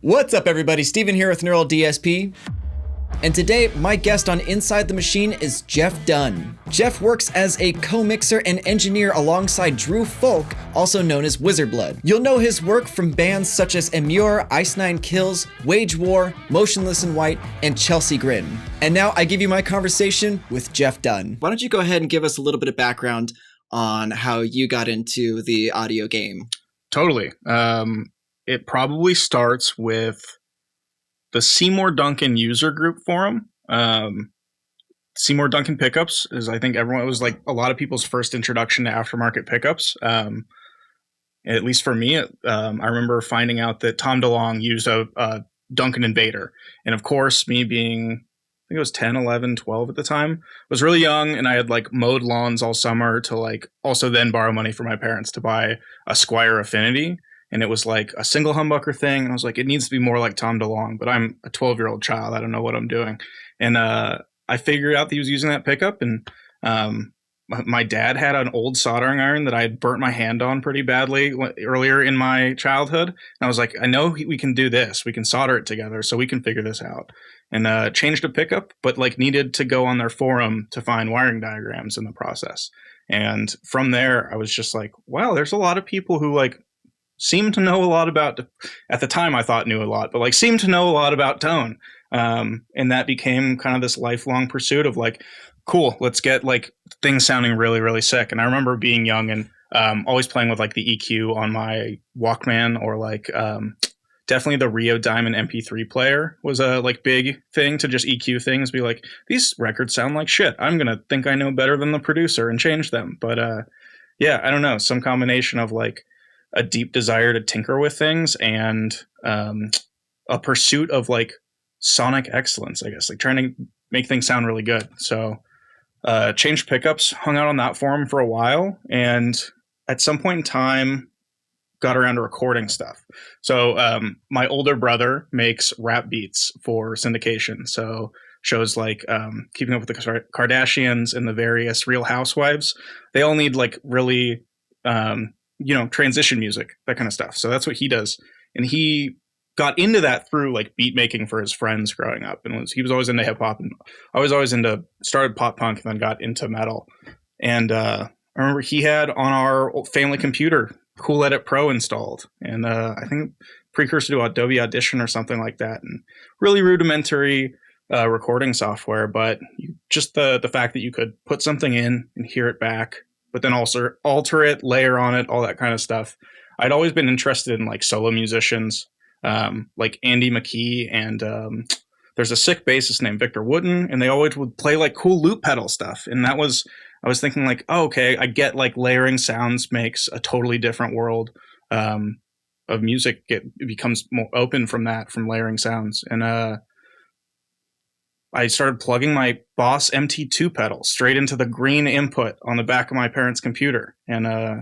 What's up, everybody? Steven here with Neural DSP. And today, my guest on Inside the Machine is Jeff Dunne. Jeff works as a co-mixer and engineer alongside Drew Fulk, also known as Wizardblood. You'll know his work from bands such as Emmure, Ice Nine Kills, Wage War, Motionless in White, and Chelsea Grin. And now I give you my conversation with Jeff Dunne. Why don't you go ahead and give us a little bit of background on how you got into the audio game? Totally. It probably starts with the Seymour Duncan user group forum. Seymour Duncan pickups is, I think, everyone, it was like a lot of people's first introduction to aftermarket pickups. At least for me, I remember finding out that Tom DeLonge used a Duncan Invader. And of course, me being, I think it was 10, 11, 12 at the time, was really young, and I had like mowed lawns all summer to like also then borrow money from my parents to buy a Squire Affinity. And it was like a single humbucker thing. And I was like, it needs to be more like Tom DeLonge, but I'm a 12-year-old child. I don't know what I'm doing. And I figured out that he was using that pickup. And my dad had an old soldering iron that I had burnt my hand on pretty badly earlier in my childhood. And I was like, I know we can do this. We can solder it together, so we can figure this out. And changed a pickup, but like needed to go on their forum to find wiring diagrams in the process. And from there, I was just like, wow, there's a lot of people who like seem to know a lot about, at the time I thought knew a lot, but like seemed to know a lot about tone. And that became kind of this lifelong pursuit of like, cool, let's get like things sounding really, really sick. And I remember being young and always playing with like the EQ on my Walkman, or like definitely the Rio Diamond MP3 player was a like big thing to just EQ things, be like, these records sound like shit. I'm going to think I know better than the producer and change them. But yeah, I don't know, some combination of like a deep desire to tinker with things and a pursuit of like sonic excellence, I guess, like trying to make things sound really good. So changed pickups, hung out on that forum for a while, and at some point in time got around to recording stuff. So my older brother makes rap beats for syndication. So shows like Keeping Up with the Kardashians and the various Real Housewives, they all need like really transition music, that kind of stuff. So that's what he does. And he got into that through like beat making for his friends growing up. And he was always into hip hop, and I was always started pop punk and then got into metal. And I remember he had on our family computer Cool Edit Pro installed. And I think precursor to Adobe Audition or something like that. And really rudimentary recording software, but just the fact that you could put something in and hear it back, but then also alter it, layer on it, all that kind of stuff. I'd always been interested in like solo musicians, like Andy McKee, and there's a sick bassist named Victor Wooten, and they always would play like cool loop pedal stuff. And I was thinking like, oh, okay, I get like layering sounds makes a totally different world of music. It becomes more open from layering sounds. And I started plugging my Boss MT2 pedal straight into the green input on the back of my parents' computer. And of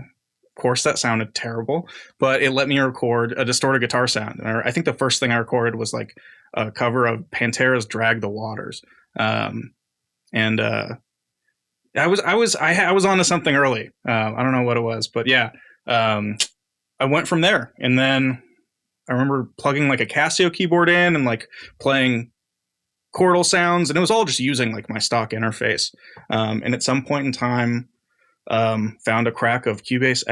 course, that sounded terrible, but it let me record a distorted guitar sound. And I think the first thing I recorded was like a cover of Pantera's Drag the Waters. I was onto something early. I don't know what it was, but yeah, I went from there. And then I remember plugging like a Casio keyboard in and like playing chordal sounds, and it was all just using like my stock interface. And at some point in time, found a crack of Cubase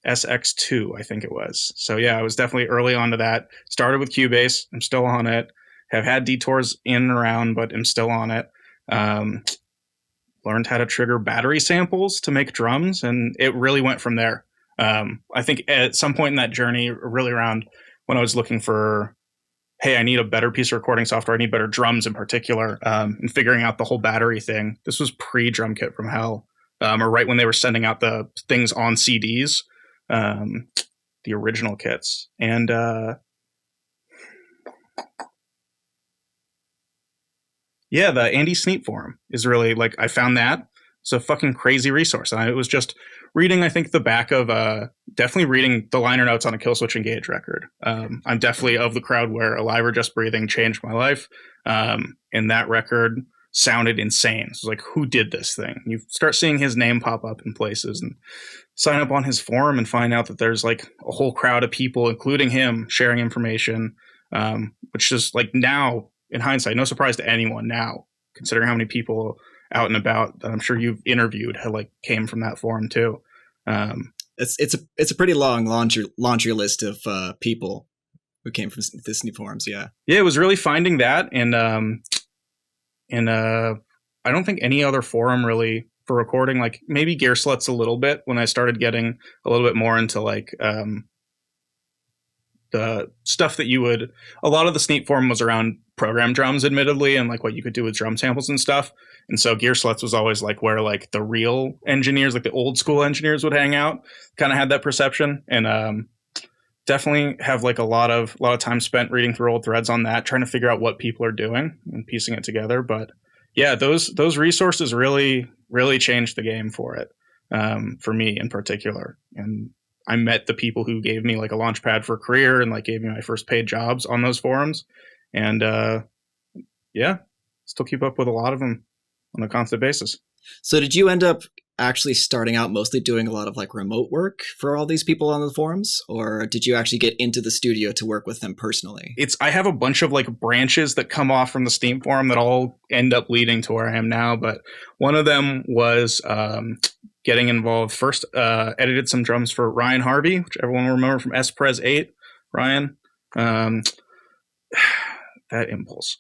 SX2, I think it was. So yeah, I was definitely early on to that. Started with Cubase. I'm still on it. Have had detours in and around, but I'm still on it. Learned how to trigger battery samples to make drums, and it really went from there. I think at some point in that journey, really around when I was looking for, hey, I need a better piece of recording software, I need better drums in particular, and figuring out the whole battery thing. This was pre-Drum Kit from Hell, or right when they were sending out the things on CDs, the original kits. And yeah, the Andy Sneap forum is really like, I found that. It's a fucking crazy resource. And it was just reading, I think, the back of, definitely reading the liner notes on a Killswitch Engage record. I'm definitely of the crowd where Alive or Just Breathing changed my life. And that record sounded insane. So like, who did this thing? You start seeing his name pop up in places and sign up on his forum and find out that there's like a whole crowd of people, including him, sharing information. which is like now in hindsight, no surprise to anyone now, considering how many people out and about that I'm sure you've interviewed have like came from that forum too. It's a pretty long laundry list of people who came from this new forums. Yeah, it was really finding that, and I don't think any other forum really for recording, like maybe Gear Sluts a little bit when I started getting a little bit more into like the stuff that a lot of the Sneap forum was around program drums, admittedly, and like what you could do with drum samples and stuff. And so Gear Sluts was always like where like the real engineers, like the old school engineers would hang out, kind of had that perception. And definitely have like a lot of time spent reading through old threads on that, trying to figure out what people are doing and piecing it together. But yeah, those resources really changed the game for it, for me in particular. And I met the people who gave me like a launch pad for a career and like gave me my first paid jobs on those forums. And yeah, still keep up with a lot of them on a constant basis. So did you end up actually starting out mostly doing a lot of like remote work for all these people on the forums, or did you actually get into the studio to work with them personally? I have a bunch of like branches that come off from the Steam forum that all end up leading to where I am now. But one of them was getting involved. First, edited some drums for Ryan Harvey, which everyone will remember from S-Prez 8. Ryan, that impulse.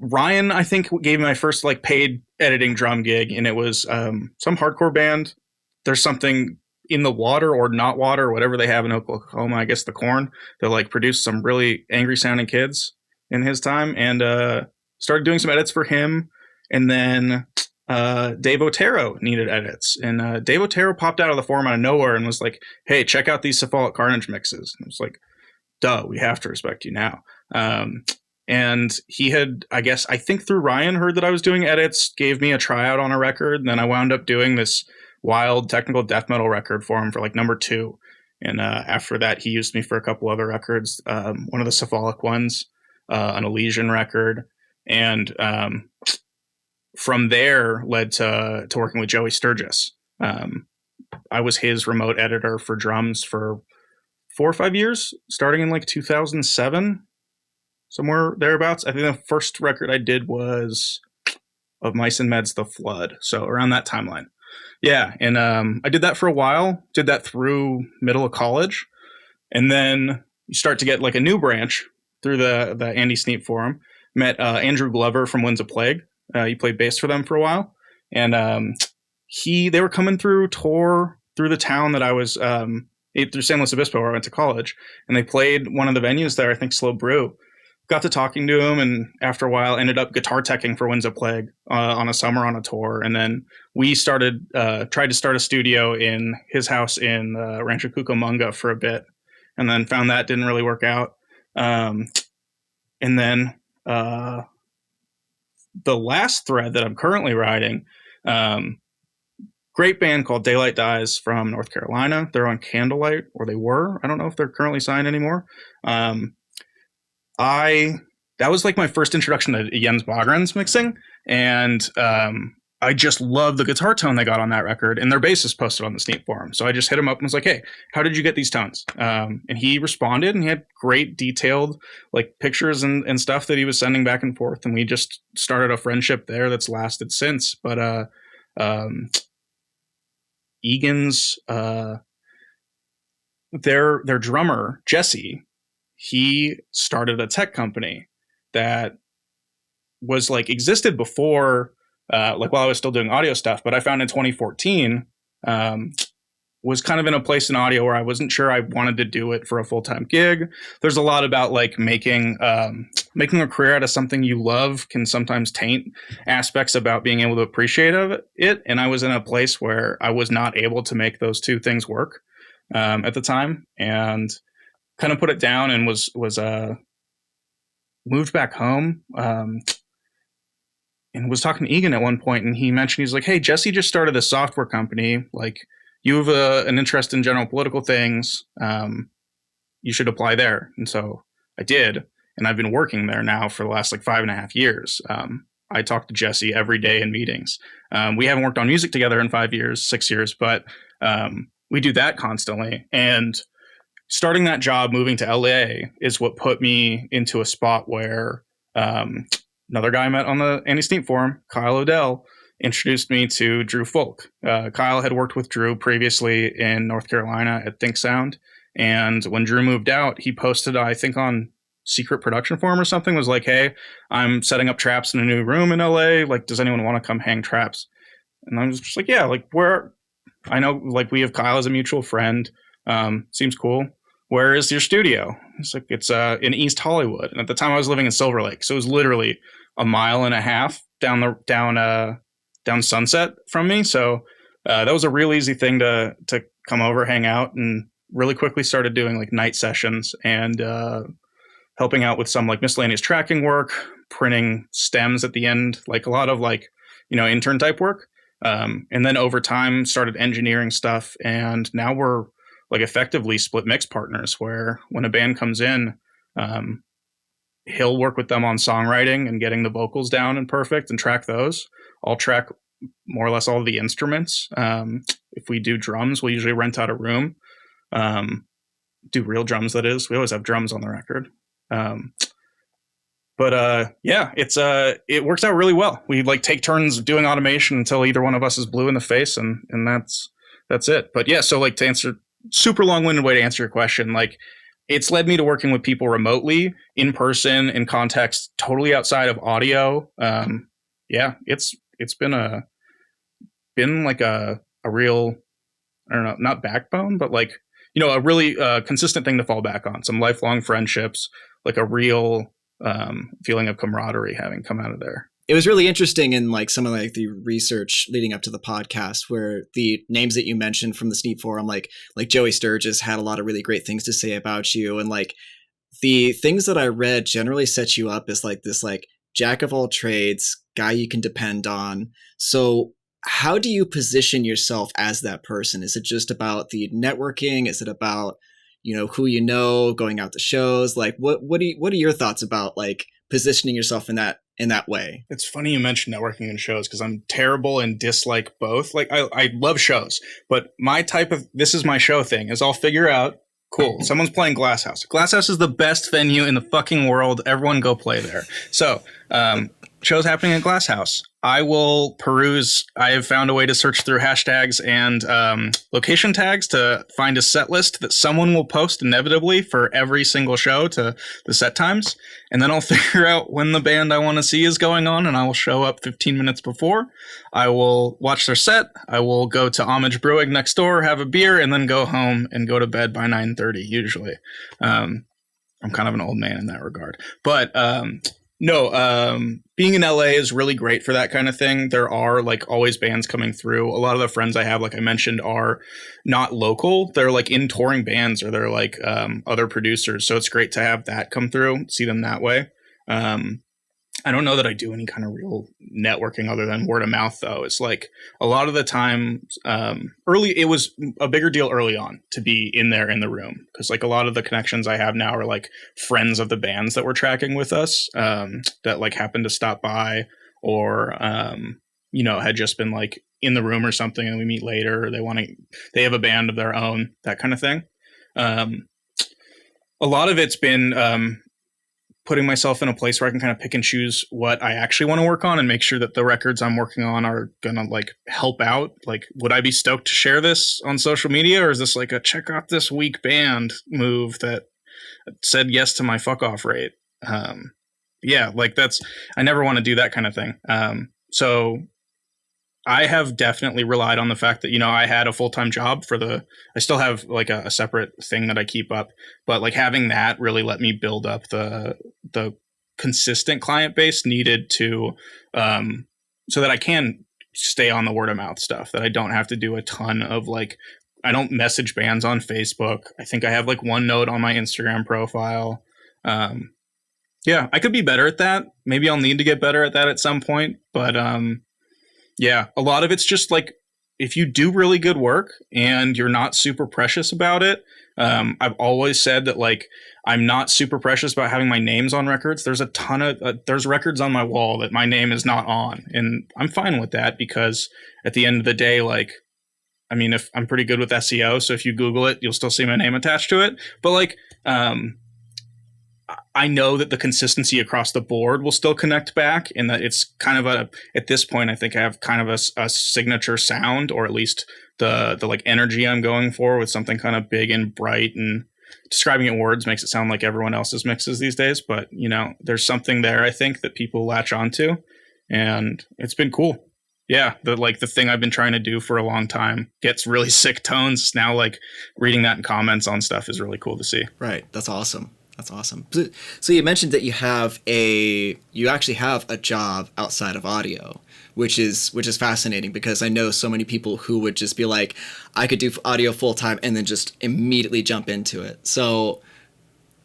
Ryan, I think, gave me my first like paid editing drum gig, and it was some hardcore band. There's something in the water or not water or whatever they have in Oklahoma, I guess the corn, that like produced some really angry sounding kids in his time, and started doing some edits for him. And then Dave Otero needed edits, and Dave Otero popped out of the forum out of nowhere and was like, "Hey, check out these Cephalic Carnage mixes." And I was like, "Duh, we have to respect you now." And he had, I think through Ryan, heard that I was doing edits, gave me a tryout on a record, and then I wound up doing this wild technical death metal record for him for like number 2. And after that, he used me for a couple other records, one of the Cephalic ones, an Elysian record, and from there led to working with Joey Sturgis. I was his remote editor for drums for 4 or 5 years, starting in like 2007. Somewhere thereabouts. I think the first record I did was of Mice and Meds, The Flood. So around that timeline. Yeah. And I did that for a while. Did that through middle of college. And then you start to get like a new branch through the Andy Sneap forum. Met Andrew Glover from Winds of Plague. He played bass for them for a while. And they were coming through tour through the town that I was through San Luis Obispo, where I went to college. And they played one of the venues there, I think Slow Brew. Got to talking to him, and after a while ended up guitar teching for Winds of Plague on a summer on a tour. And then we tried to start a studio in his house in Rancho Cucamonga for a bit, and then found that didn't really work out. And then the last thread that I'm currently writing, great band called Daylight Dies from North Carolina. They're on Candlelight, or they were. I don't know if they're currently signed anymore. That was like my first introduction to Jens Bogren's mixing, and I just love the guitar tone they got on that record, and their bassist posted on the Sneap forum. So I just hit him up and was like, "Hey, how did you get these tones?" And he responded, and he had great detailed like pictures and stuff that he was sending back and forth, and we just started a friendship there that's lasted since. But Egan's their drummer Jesse, he started a tech company that was like existed before, like while I was still doing audio stuff, but I found in 2014, was kind of in a place in audio where I wasn't sure I wanted to do it for a full-time gig. There's a lot about like making a career out of something you love can sometimes taint aspects about being able to appreciate it. And I was in a place where I was not able to make those two things work at the time, and kind of put it down and was moved back home, and was talking to Egan at one point, and he mentioned, he's like, "Hey, Jesse just started a software company. Like, you have an interest in general political things. You should apply there." And so I did, and I've been working there now for the last like 5.5 years. I talk to Jesse every day in meetings. We haven't worked on music together in 6 years, but we do that constantly. And starting that job, moving to LA is what put me into a spot where another guy I met on the Andy Sneap forum, Kyle Odell, introduced me to Drew Fulk. Kyle had worked with Drew previously in North Carolina at Think Sound. And when Drew moved out, he posted, I think on Secret Production Forum or something, was like, hey, I'm setting up traps in a new room in LA. Like, does anyone want to come hang traps? And I was just like, yeah, like where, I know like we have Kyle as a mutual friend. Seems cool. Where is your studio? It's like, it's in East Hollywood. And at the time I was living in Silver Lake. So it was literally a mile and a half down Sunset from me. So that was a real easy thing to come over, hang out, and really quickly started doing like night sessions and helping out with some like miscellaneous tracking work, printing stems at the end, like a lot of like, intern type work. And then over time started engineering stuff. And now we're like effectively split mix partners where when a band comes in, he'll work with them on songwriting and getting the vocals down and perfect and track those. I'll track more or less all of the instruments. If we do drums, we'll usually rent out a room. Do real drums, that is. We always have drums on the record. Yeah, it works out really well. We like take turns doing automation until either one of us is blue in the face, and that's it. But yeah, so like to answer, super long-winded way to answer your question, like it's led me to working with people remotely, in person, in context totally outside of audio. Yeah, it's been like a real, I don't know, not backbone, but like, a really consistent thing to fall back on. Some lifelong friendships, like a real feeling of camaraderie having come out of there. It was really interesting in like some of like the research leading up to the podcast, where the names that you mentioned from the Sneap forum, like Joey Sturgis had a lot of really great things to say about you. And like the things that I read generally set you up as like this like jack of all trades, guy you can depend on. So how do you position yourself as that person? Is it just about the networking? Is it about, who going out to shows? Like what are your thoughts about like positioning yourself in that way? It's funny you mentioned networking and shows, because I'm terrible and dislike both. Like I love shows, but my type of, this is my show thing, is I'll figure out, cool, someone's playing Glass House. Glass House is the best venue in the fucking world. Everyone go play there. So shows happening at Glass House. I will peruse. I have found a way to search through hashtags and location tags to find a set list that someone will post inevitably for every single show to the set times. And then I'll figure out when the band I want to see is going on, and I will show up 15 minutes before. I will watch their set. I will go to Homage Brewing next door, have a beer, and then go home and go to bed by 9:30 usually. I'm kind of an old man in that regard. But being in LA is really great for that kind of thing. There are like always bands coming through. A lot of the friends I have, like I mentioned, are not local. They're like in touring bands, or they're like other producers. So it's great to have that come through, see them that way. I don't know that I do any kind of real networking other than word of mouth, though. It's like a lot of the time it was a bigger deal early on to be in there in the room, because like a lot of the connections I have now are like friends of the bands that were tracking with us that like happened to stop by, or had just been like in the room or something, and we meet later, or they have a band of their own, that kind of thing. A lot of it's been putting myself in a place where I can kind of pick and choose what I actually want to work on, and make sure that the records I'm working on are going to like help out. Like, would I be stoked to share this on social media, or is this like a check out this weak band move that said yes to my fuck off rate? Yeah, like I never want to do that kind of thing. So I have definitely relied on the fact that, I had a full-time job I still have like a separate thing that I keep up, but like having that really let me build up the consistent client base needed to, so that I can stay on the word of mouth stuff, that I don't have to do a ton of like, I don't message bands on Facebook. I think I have like one note on my Instagram profile. Yeah, I could be better at that. Maybe I'll need to get better at that at some point, but, yeah, a lot of it's just like, if you do really good work and you're not super precious about it, I've always said that like, I'm not super precious about having my names on records. There's a ton of, there's records on my wall that my name is not on. And I'm fine with that, because at the end of the day, like, I mean, if I'm pretty good with SEO, so if you Google it, you'll still see my name attached to it. But like, I know that the consistency across the board will still connect back, and that it's kind of at this point, I think I have kind of a signature sound, or at least the like energy I'm going for, with something kind of big and bright, and describing it in words makes it sound like everyone else's mixes these days. But, you know, there's something there, I think, that people latch onto, and it's been cool. Yeah, the thing I've been trying to do for a long time gets really sick tones. Now, like, reading that in comments on stuff is really cool to see. Right. That's awesome. That's awesome. So you mentioned that you actually have a job outside of audio, which is fascinating, because I know so many people who would just be like, I could do audio full time and then just immediately jump into it. So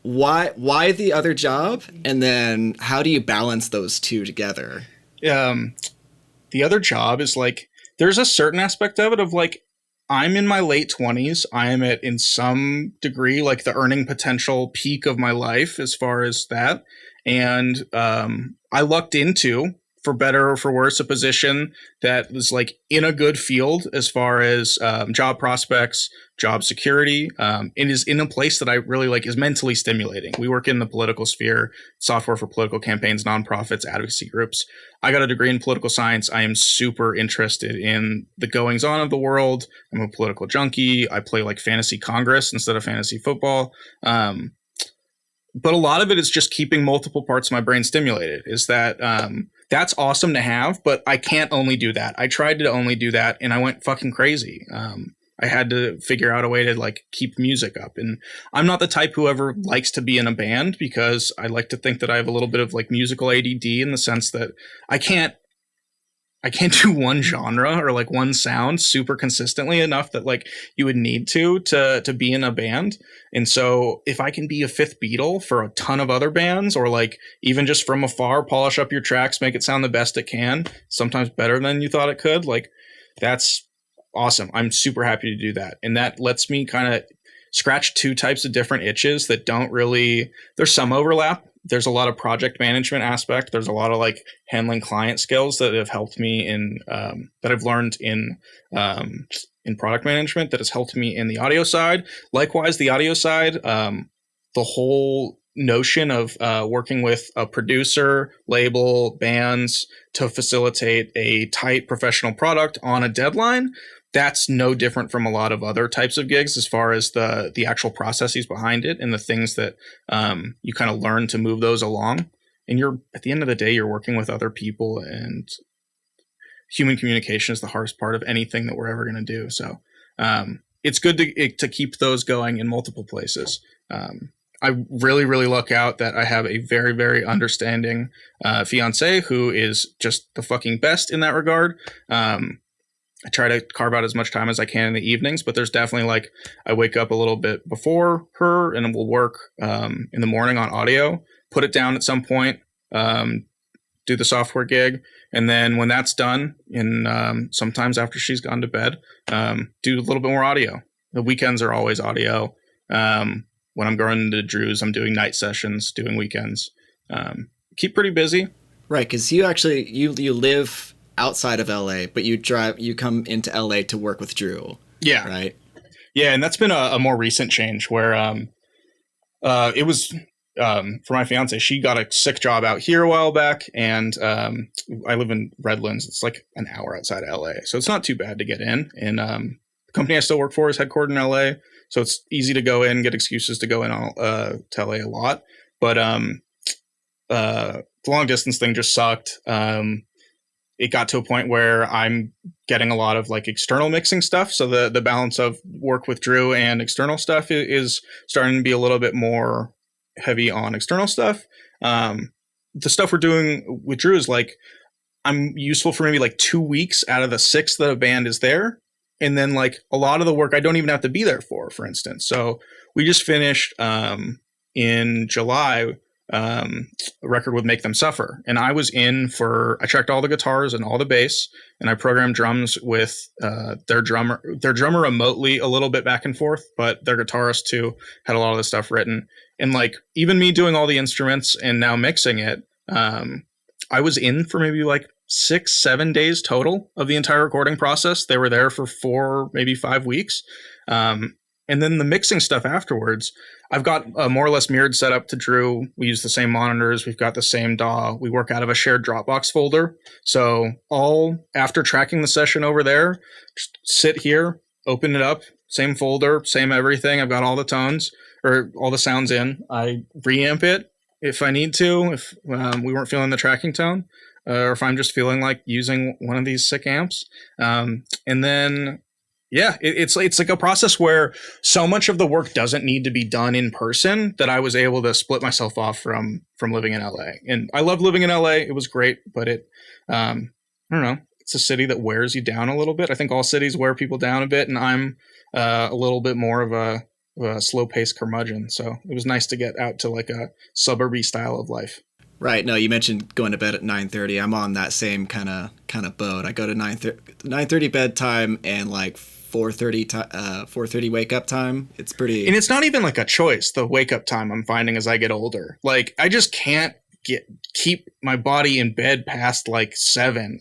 why the other job? And then how do you balance those two together? The other job is like, there's a certain aspect of it of like, I'm in my late 20s. I am at, in some degree, like the earning potential peak of my life as far as that. And I lucked into, for better or for worse, a position that was like in a good field as far as job prospects, job security. It is in a place that I really like, is mentally stimulating. We work in the political sphere, software for political campaigns, nonprofits, advocacy groups. I got a degree in political science. I am super interested in the goings on of the world. I'm a political junkie. I play like fantasy Congress instead of fantasy football. But a lot of it is just keeping multiple parts of my brain stimulated. Is that that's awesome to have, but I can't only do that. I tried to only do that, and I went fucking crazy. I had to figure out a way to like keep music up. And I'm not the type who ever likes to be in a band, because I like to think that I have a little bit of like musical ADD, in the sense that I can't do one genre or like one sound super consistently enough that like you would need to be in a band. And so if I can be a fifth Beatle for a ton of other bands, or like even just from afar, polish up your tracks, make it sound the best it can, sometimes better than you thought it could, like that's awesome. I'm super happy to do that. And that lets me kind of scratch two types of different itches that don't really, there's some overlap. There's a lot of project management aspect. There's a lot of like handling client skills that have helped me in, that I've learned in product management, that has helped me in the audio side. Likewise, the audio side, the whole notion of working with a producer, label, bands to facilitate a tight professional product on a deadline, that's no different from a lot of other types of gigs, as far as the actual processes behind it and the things that you kind of learn to move those along. And you're, at the end of the day, you're working with other people, and human communication is the hardest part of anything that we're ever going to do. So it's good to keep those going in multiple places. I really, really luck out that I have a very, very understanding fiance who is just the fucking best in that regard. I try to carve out as much time as I can in the evenings, but there's definitely like, I wake up a little bit before her and we'll work in the morning on audio, put it down at some point, do the software gig. And then when that's done, and sometimes after she's gone to bed, do a little bit more audio. The weekends are always audio. When I'm going to Drew's, I'm doing night sessions, doing weekends. Keep pretty busy. Right, because you actually, you live outside of LA, but you come into LA to work with Drew. Yeah. Right. Yeah. And that's been a more recent change where it was for my fiance. She got a sick job out here a while back, and I live in Redlands. It's like an hour outside of LA, so it's not too bad to get in. And the company I still work for is headquartered in LA, so it's easy to go in, get excuses to go in to LA a lot. But the long distance thing just sucked. It got to a point where I'm getting a lot of like external mixing stuff. So the balance of work with Drew and external stuff is starting to be a little bit more heavy on external stuff. The stuff we're doing with Drew is like, I'm useful for maybe like 2 weeks out of the 6 that a band is there. And then like a lot of the work I don't even have to be there for instance. So we just finished in July a record with Make Them Suffer, and I was I checked all the guitars and all the bass, and I programmed drums with their drummer remotely a little bit back and forth, but their guitarist too had a lot of the stuff written. And like even me doing all the instruments and now mixing it, I was in for maybe like 6-7 days total of the entire recording process. They were there for 4, maybe 5 weeks. And then the mixing stuff afterwards, I've got a more or less mirrored setup to Drew. We use the same monitors. We've got the same DAW. We work out of a shared Dropbox folder. So all after tracking the session over there, just sit here, open it up, same folder, same everything. I've got all the tones or all the sounds in. I reamp it if I need to, if we weren't feeling the tracking tone, or if I'm just feeling like using one of these sick amps. And then... yeah, it's like a process where so much of the work doesn't need to be done in person that I was able to split myself off from living in LA. And I love living in LA. It was great, but I don't know. It's a city that wears you down a little bit. I think all cities wear people down a bit, and I'm a little bit more of a slow-paced curmudgeon. So it was nice to get out to like a suburby style of life. Right. No, you mentioned going to bed at 9:30. I'm on that same kind of boat. I go to 9:30 bedtime and like 4:30 wake up time. It's pretty. And it's not even like a choice. The wake up time I'm finding as I get older. Like I just can't keep my body in bed past like 7.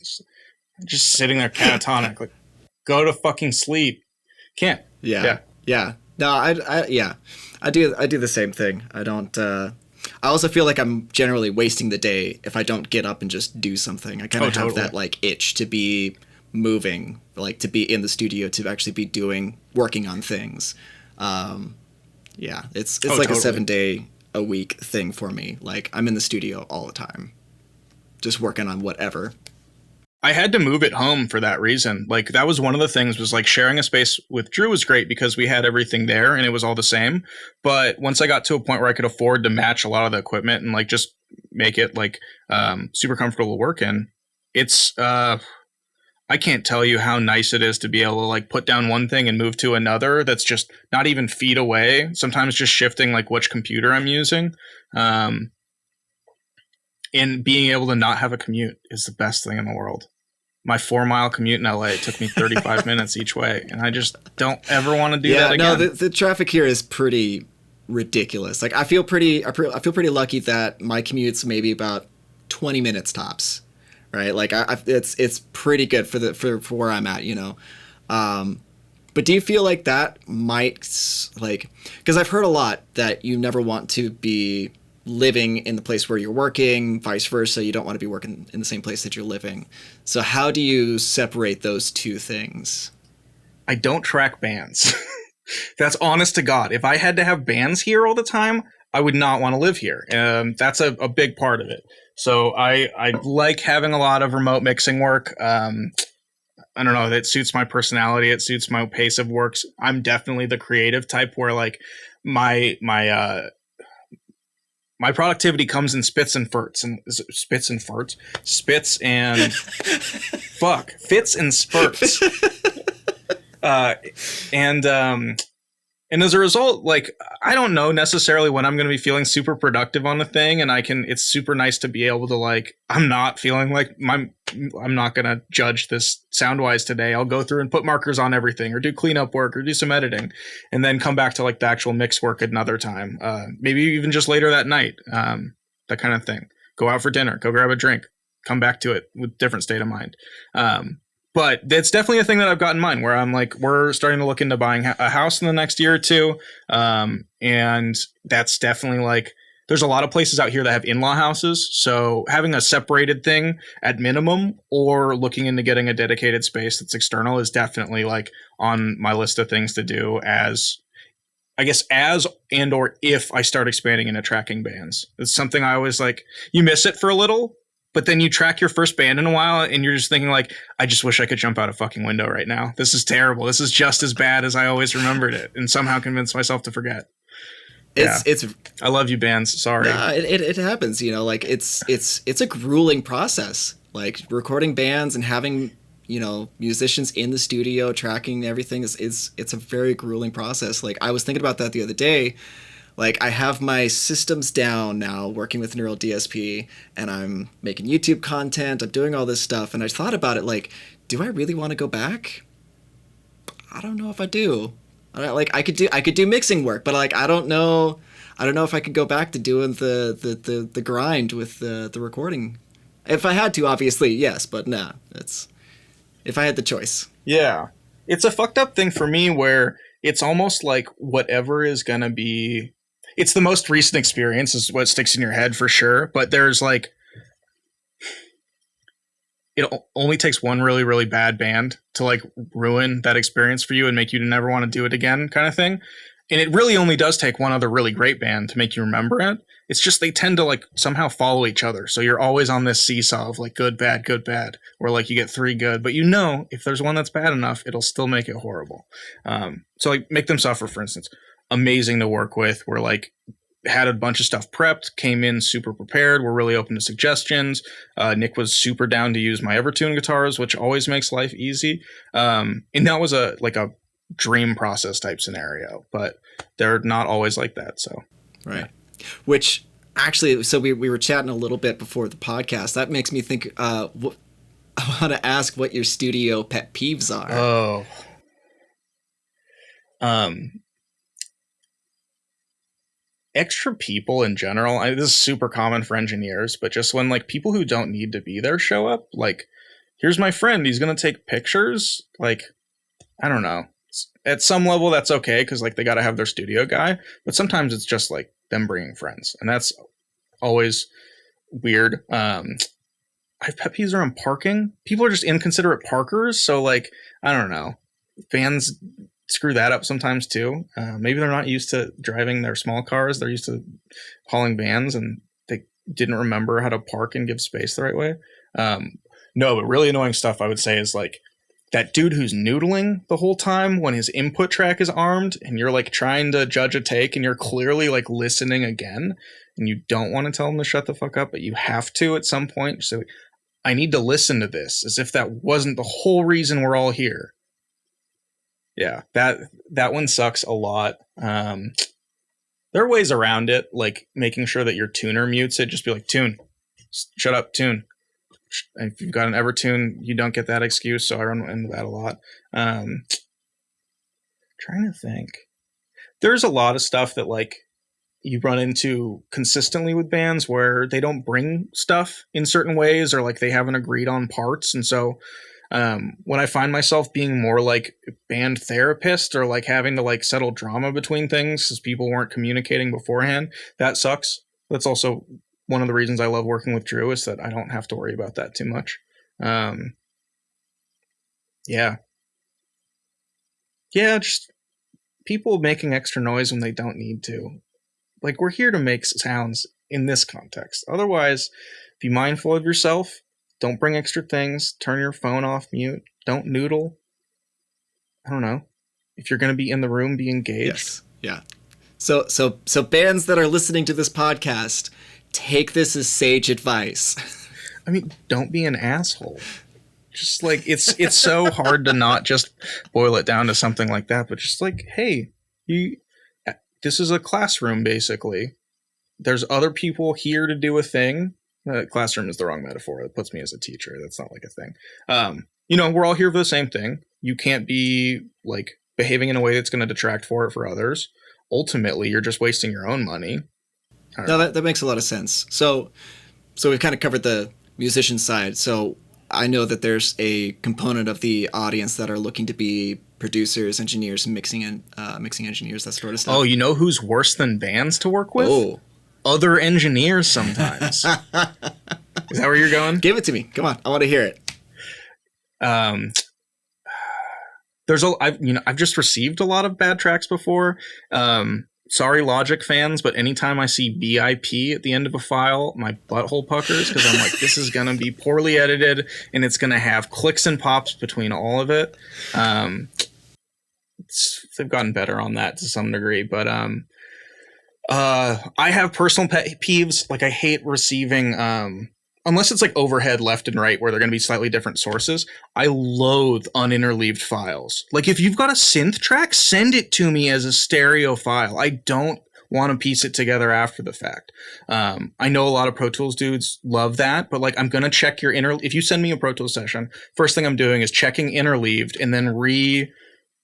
I'm just sitting there catatonic. Like go to fucking sleep. Can't. Yeah. No, I do the same thing. I don't. I also feel like I'm generally wasting the day if I don't get up and just do something. I kind of have that like itch to be moving, like to be in the studio, to actually be working on things. It's like a 7-day a week thing for me. Like I'm in the studio all the time, just working on whatever. I had to move it home for that reason. Like that was one of the things, was like sharing a space with Drew was great because we had everything there and it was all the same. But once I got to a point where I could afford to match a lot of the equipment and like just make it like super comfortable to work in, it's I can't tell you how nice it is to be able to like put down one thing and move to another that's just not even feet away. Sometimes just shifting like which computer I'm using. And being able to not have a commute is the best thing in the world. My 4-mile commute in LA took me 35 minutes each way, and I just don't ever want to do that again. No, the traffic here is pretty ridiculous. Like I feel pretty lucky that my commute's maybe about 20 minutes tops, right? Like it's pretty good for where I'm at, you know. But do you feel like that might, like, because I've heard a lot that you never want to be living in the place where you're working, vice versa. You don't want to be working in the same place that you're living. So how do you separate those two things? I don't track bands. That's honest to God. If I had to have bands here all the time, I would not want to live here. That's a big part of it. So I like having a lot of remote mixing work. I don't know, that suits my personality. It suits my pace of works. I'm definitely the creative type where like my productivity comes in fits and spurts. And as a result, like, I don't know necessarily when I'm going to be feeling super productive on the thing. And it's super nice to be able to like, I'm not feeling like I'm not going to judge this sound wise today. I'll go through and put markers on everything or do cleanup work or do some editing and then come back to like the actual mix work another time. Maybe even just later that night, that kind of thing. Go out for dinner, go grab a drink, come back to it with different state of mind. But that's definitely a thing that I've got in mind where I'm like, we're starting to look into buying a house in the next year or two. And that's definitely like, there's a lot of places out here that have in-law houses. So having a separated thing at minimum or looking into getting a dedicated space that's external is definitely like on my list of things to do as and or if I start expanding into tracking bands. It's something I always like, you miss it for a little. But then you track your first band in a while and you're just thinking like, I just wish I could jump out a fucking window right now. This is terrible. This is just as bad as I always remembered it, and somehow convince myself to forget. I love you bands. Sorry. It happens, you know, like it's a grueling process, like recording bands and having, you know, musicians in the studio tracking everything it's a very grueling process. Like I was thinking about that the other day. Like I have my systems down now working with Neural DSP and I'm making YouTube content. I'm doing all this stuff. And I thought about it like, do I really want to go back? I don't know if I do. Like I could do mixing work, but like, I don't know if I could go back to doing the grind with the recording If I had to, obviously, yes, but nah, it's if I had the choice. Yeah. It's a fucked up thing for me where it's almost like whatever is going to be, it's the most recent experience is what sticks in your head for sure. But there's like, it only takes one really, really bad band to like ruin that experience for you and make you never want to do it again kind of thing. And it really only does take one other really great band to make you remember it. It's just they tend to like somehow follow each other. So you're always on this seesaw of like good, bad, where like you get 3 good. But you know, if there's one that's bad enough, it'll still make it horrible. So like Make Them Suffer, for instance, amazing to work with. We're like had a bunch of stuff prepped, came in super prepared. We're really open to suggestions. Nick was super down to use my Evertune guitars, which always makes life easy. And that was a dream process type scenario, but they're not always like that. So, right. Yeah. Which actually, so we were chatting a little bit before the podcast. That makes me think, I want to ask what your studio pet peeves are. Extra people in general. This is super common for engineers, but just when like people who don't need to be there show up, like, here's my friend, he's going to take pictures. Like, I don't know. At some level, that's okay because like they got to have their studio guy, but sometimes it's just like them bringing friends, and that's always weird. I have pet peeves around parking. People are just inconsiderate parkers, so like I don't know, fans screw that up sometimes too. Maybe they're not used to driving their small cars; they're used to hauling vans, and they didn't remember how to park and give space the right way. No, but really annoying stuff I would say is like that dude who's noodling the whole time when his input track is armed and you're like trying to judge a take and you're clearly like listening again and you don't want to tell him to shut the fuck up, but you have to at some point. So I need to listen to this as if that wasn't the whole reason we're all here. Yeah, that one sucks a lot. There are ways around it, like making sure that your tuner mutes it. Just be like, tune, shut up, tune. If you've got an Evertune, you don't get that excuse, so I run into that a lot. Trying to think. There's a lot of stuff that like you run into consistently with bands where they don't bring stuff in certain ways or like they haven't agreed on parts. And so when I find myself being more like band therapist or like having to like settle drama between things because people weren't communicating beforehand, that sucks. That's also one of the reasons I love working with Drew is that I don't have to worry about that too much. Yeah, just people making extra noise when they don't need to. Like, we're here to make sounds in this context. Otherwise, be mindful of yourself. Don't bring extra things. Turn your phone off mute. Don't noodle. I don't know. If you're going to be in the room, be engaged. Yes. Yeah. So bands that are listening to this podcast, take this as sage advice. I mean, don't be an asshole. Just like it's so hard to not just boil it down to something like that, but just like, hey, this is a classroom basically. There's other people here to do a thing. Classroom is the wrong metaphor. It puts me as a teacher. That's not like a thing. We're all here for the same thing. You can't be like behaving in a way that's going to detract for others. Ultimately, you're just wasting your own money. No, that makes a lot of sense. So we've kind of covered the musician side. So I know that there's a component of the audience that are looking to be producers, engineers, mixing engineers, that sort of stuff. Oh, you know who's worse than bands to work with? Oh. Other engineers sometimes. Is that where you're going? Give it to me. Come on. I want to hear it. I've just received a lot of bad tracks before. Sorry, Logic fans, but anytime I see BIP at the end of a file, my butthole puckers because I'm like, this is going to be poorly edited and it's going to have clicks and pops between all of it. They've gotten better on that to some degree, but I have personal pet peeves. Like I hate receiving, unless it's like overhead left and right where they're going to be slightly different sources. I loathe uninterleaved files. Like if you've got a synth track, send it to me as a stereo file. I don't want to piece it together after the fact. I know a lot of Pro Tools dudes love that, but like I'm going to check your if you send me a Pro Tools session, first thing I'm doing is checking interleaved and then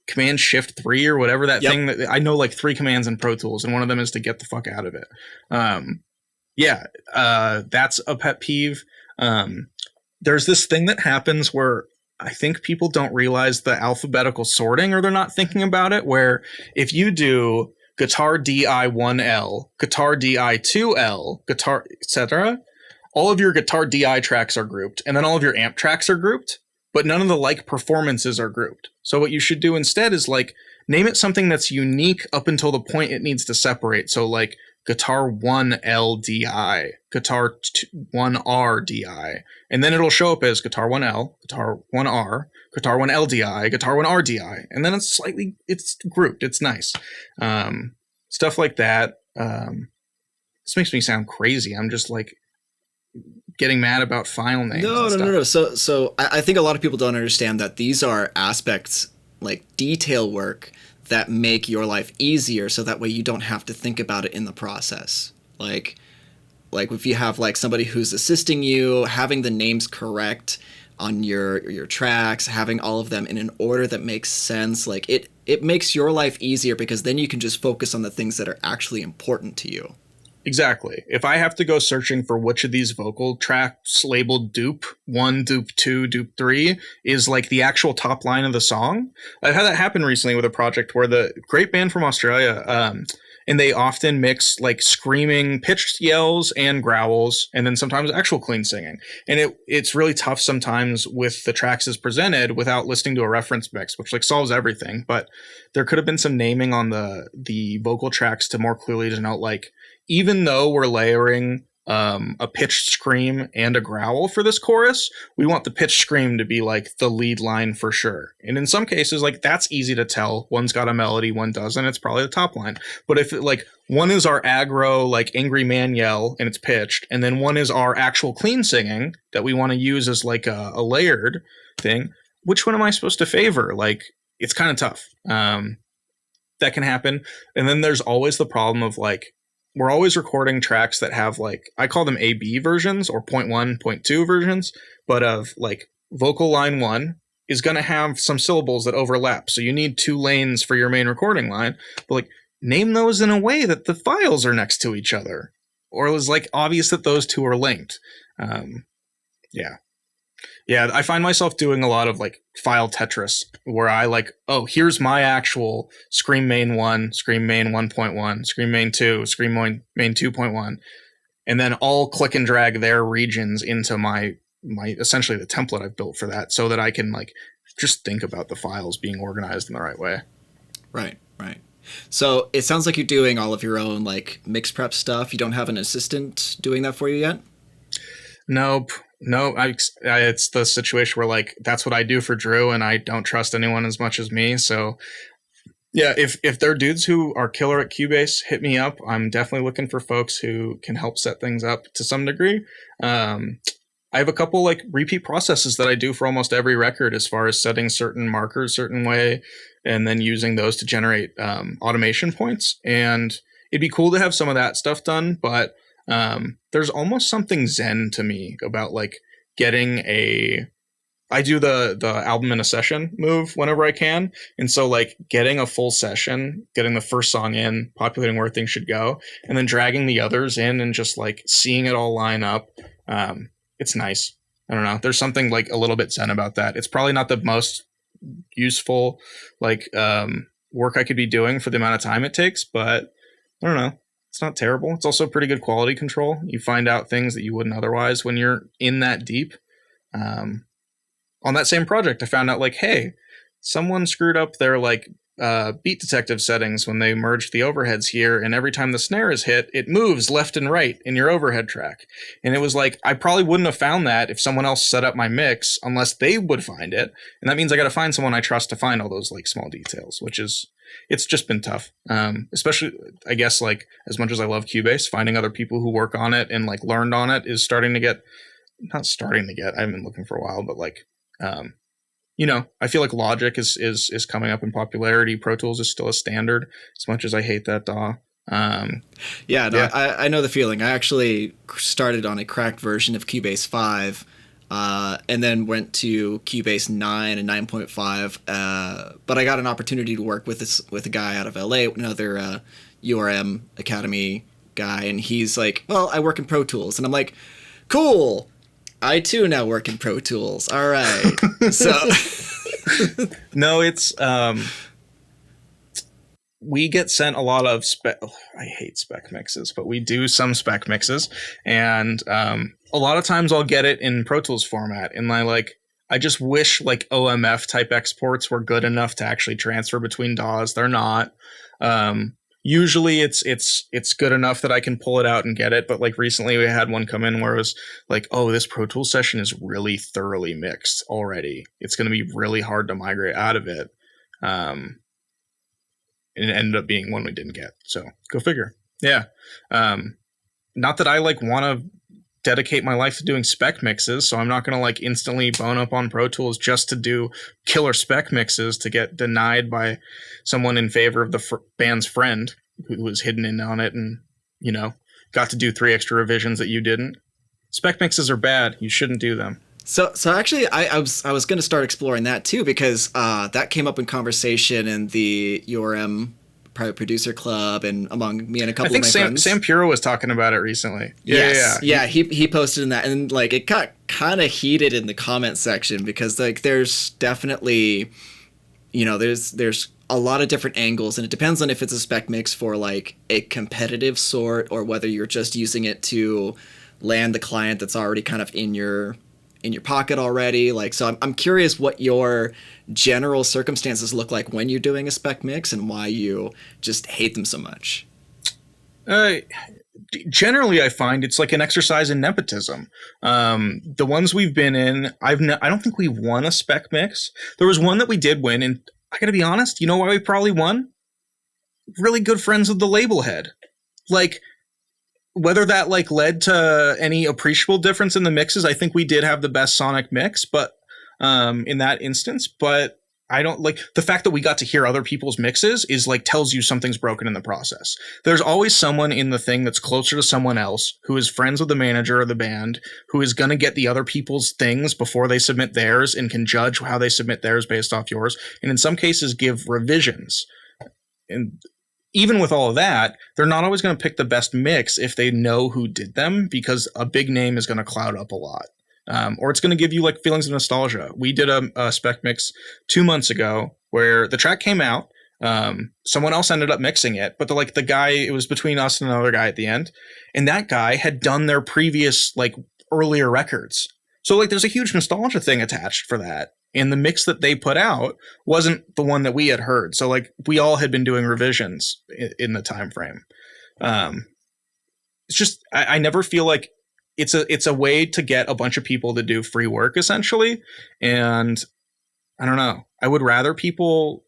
Command Shift 3 or whatever that thing that I know, like 3 commands in Pro Tools, and one of them is to get the fuck out of it. That's a pet peeve. There's this thing that happens where I think people don't realize the alphabetical sorting, or they're not thinking about it, where if you do guitar DI 1L, guitar DI 2L, guitar, etc., all of your guitar DI tracks are grouped, and then all of your amp tracks are grouped, but none of the like performances are grouped. So what you should do instead is like name it something that's unique up until the point it needs to separate. So like guitar 1L DI, guitar 1R DI, and then it'll show up as guitar 1L, guitar 1R, guitar 1L DI, guitar 1R DI, and then it's grouped. It's nice. Stuff like that. This makes me sound crazy. I'm just like getting mad about file names. No. So I think a lot of people don't understand that these are aspects like detail work that make your life easier, so that way you don't have to think about it in the process. Like if you have like somebody who's assisting you, having the names correct on your tracks, having all of them in an order that makes sense, like it makes your life easier, because then you can just focus on the things that are actually important to you. Exactly. If I have to go searching for which of these vocal tracks labeled dupe 1, dupe 2, dupe 3 is like the actual top line of the song. I've had that happen recently with a project where the great band from Australia, and they often mix like screaming pitched yells and growls, and then sometimes actual clean singing. And it's really tough sometimes with the tracks as presented without listening to a reference mix, which like solves everything. But there could have been some naming on the vocal tracks to more clearly denote, like, even though we're layering a pitched scream and a growl for this chorus, we want the pitched scream to be like the lead line for sure. And in some cases, like that's easy to tell. One's got a melody, one doesn't. It's probably the top line. But if like one is our aggro, like angry man yell and it's pitched, and then one is our actual clean singing that we want to use as like a layered thing, which one am I supposed to favor? Like it's kind of tough. That can happen. And then there's always the problem of like, we're always recording tracks that have like, I call them AB versions or 0.1, 0.2 versions, but of like vocal line 1 is going to have some syllables that overlap. So you need 2 lanes for your main recording line, but like name those in a way that the files are next to each other, or it was like obvious that those 2 are linked. Yeah, I find myself doing a lot of like file Tetris where I like, oh, here's my actual Scream Main 1, Scream Main 1.1, Scream Main 2, Scream Main 2.1, and then all click and drag their regions into my essentially the template I've built for that, so that I can like just think about the files being organized in the right way. Right. So it sounds like you're doing all of your own like mix prep stuff. You don't have an assistant doing that for you yet? Nope. No, it's the situation where like that's what I do for Drew, and I don't trust anyone as much as me. So yeah, if there are dudes who are killer at Cubase, hit me up. I'm definitely looking for folks who can help set things up to some degree. I have a couple like repeat processes that I do for almost every record, as far as setting certain markers certain way, and then using those to generate automation points. And it'd be cool to have some of that stuff done, but there's almost something zen to me about like getting I do the album in a session move whenever I can. And so like getting a full session, getting the first song in, populating where things should go, and then dragging the others in and just like seeing it all line up. It's nice. I don't know. There's something like a little bit zen about that. It's probably not the most useful like work I could be doing for the amount of time it takes, but I don't know. It's not terrible. It's also pretty good quality control. You find out things that you wouldn't otherwise when you're in that deep. On that same project, I found out like, hey, someone screwed up their like beat detective settings when they merged the overheads here, and every time the snare is hit, it moves left and right in your overhead track. And it was like, I probably wouldn't have found that if someone else set up my mix unless they would find it. And that means I got to find someone I trust to find all those like small details, which is, it's just been tough. Especially, I guess, like as much as I love Cubase, finding other people who work on it and like learned on it is I haven't been looking for a while, but like, I feel like Logic is coming up in popularity. Pro Tools is still a standard, as much as I hate that DAW. I know the feeling. I actually started on a cracked version of Cubase 5, and then went to Cubase 9 and 9.5. But I got an opportunity to work with a guy out of LA, another URM Academy guy, and he's like, well, I work in Pro Tools. And I'm like, cool. I too now work in Pro Tools. All right. So No, it's we get sent a lot of spec. I hate spec mixes, but we do some spec mixes, and a lot of times I'll get it in Pro Tools format, and I just wish like OMF type exports were good enough to actually transfer between DAWs. They're not. Usually it's good enough that I can pull it out and get it, but like recently we had one come in where it was like, oh, this Pro Tools session is really thoroughly mixed already. It's going to be really hard to migrate out of it. And it ended up being one we didn't get. So go figure. Yeah. Not that I like want to dedicate my life to doing spec mixes, so I'm not going to like instantly bone up on Pro Tools just to do killer spec mixes to get denied by someone in favor of the band's friend who was hidden in on it and, you know, got to do 3 extra revisions that you didn't. Spec mixes are bad. You shouldn't do them. So actually, I was going to start exploring that too, because that came up in conversation in the URM Private Producer Club and among me and a couple of my friends. Sam Puro was talking about it recently. Yeah. He posted in that, and like it got kind of heated in the comment section because like there's definitely, you know, there's a lot of different angles, and it depends on if it's a spec mix for like a competitive sort or whether you're just using it to land the client that's already kind of in your pocket already. Like, so I'm curious what your general circumstances look like when you're doing a spec mix and why you just hate them so much. Generally, I find it's like an exercise in nepotism. The ones we've been in, I don't think we won a spec mix. There was one that we did win, and I gotta be honest, you know why we probably won? Really good friends with the label head. Like, whether that like led to any appreciable difference in the mixes, I think we did have the best sonic mix, but in that instance, but I don't like the fact that we got to hear other people's mixes is like tells you something's broken in the process. There's always someone in the thing that's closer to someone else who is friends with the manager of the band, who is going to get the other people's things before they submit theirs and can judge how they submit theirs based off yours. And in some cases give revisions. And even with all of that, they're not always going to pick the best mix if they know who did them, because a big name is going to cloud up a lot. Or it's going to give you like feelings of nostalgia. We did a spec mix 2 months ago where the track came out. Someone else ended up mixing it, but the guy, it was between us and another guy at the end. And that guy had done their previous like earlier records. So like there's a huge nostalgia thing attached for that. And the mix that they put out wasn't the one that we had heard. So like we all had been doing revisions in the time frame. It's just, I never feel like it's a way to get a bunch of people to do free work essentially. And I don't know, I would rather people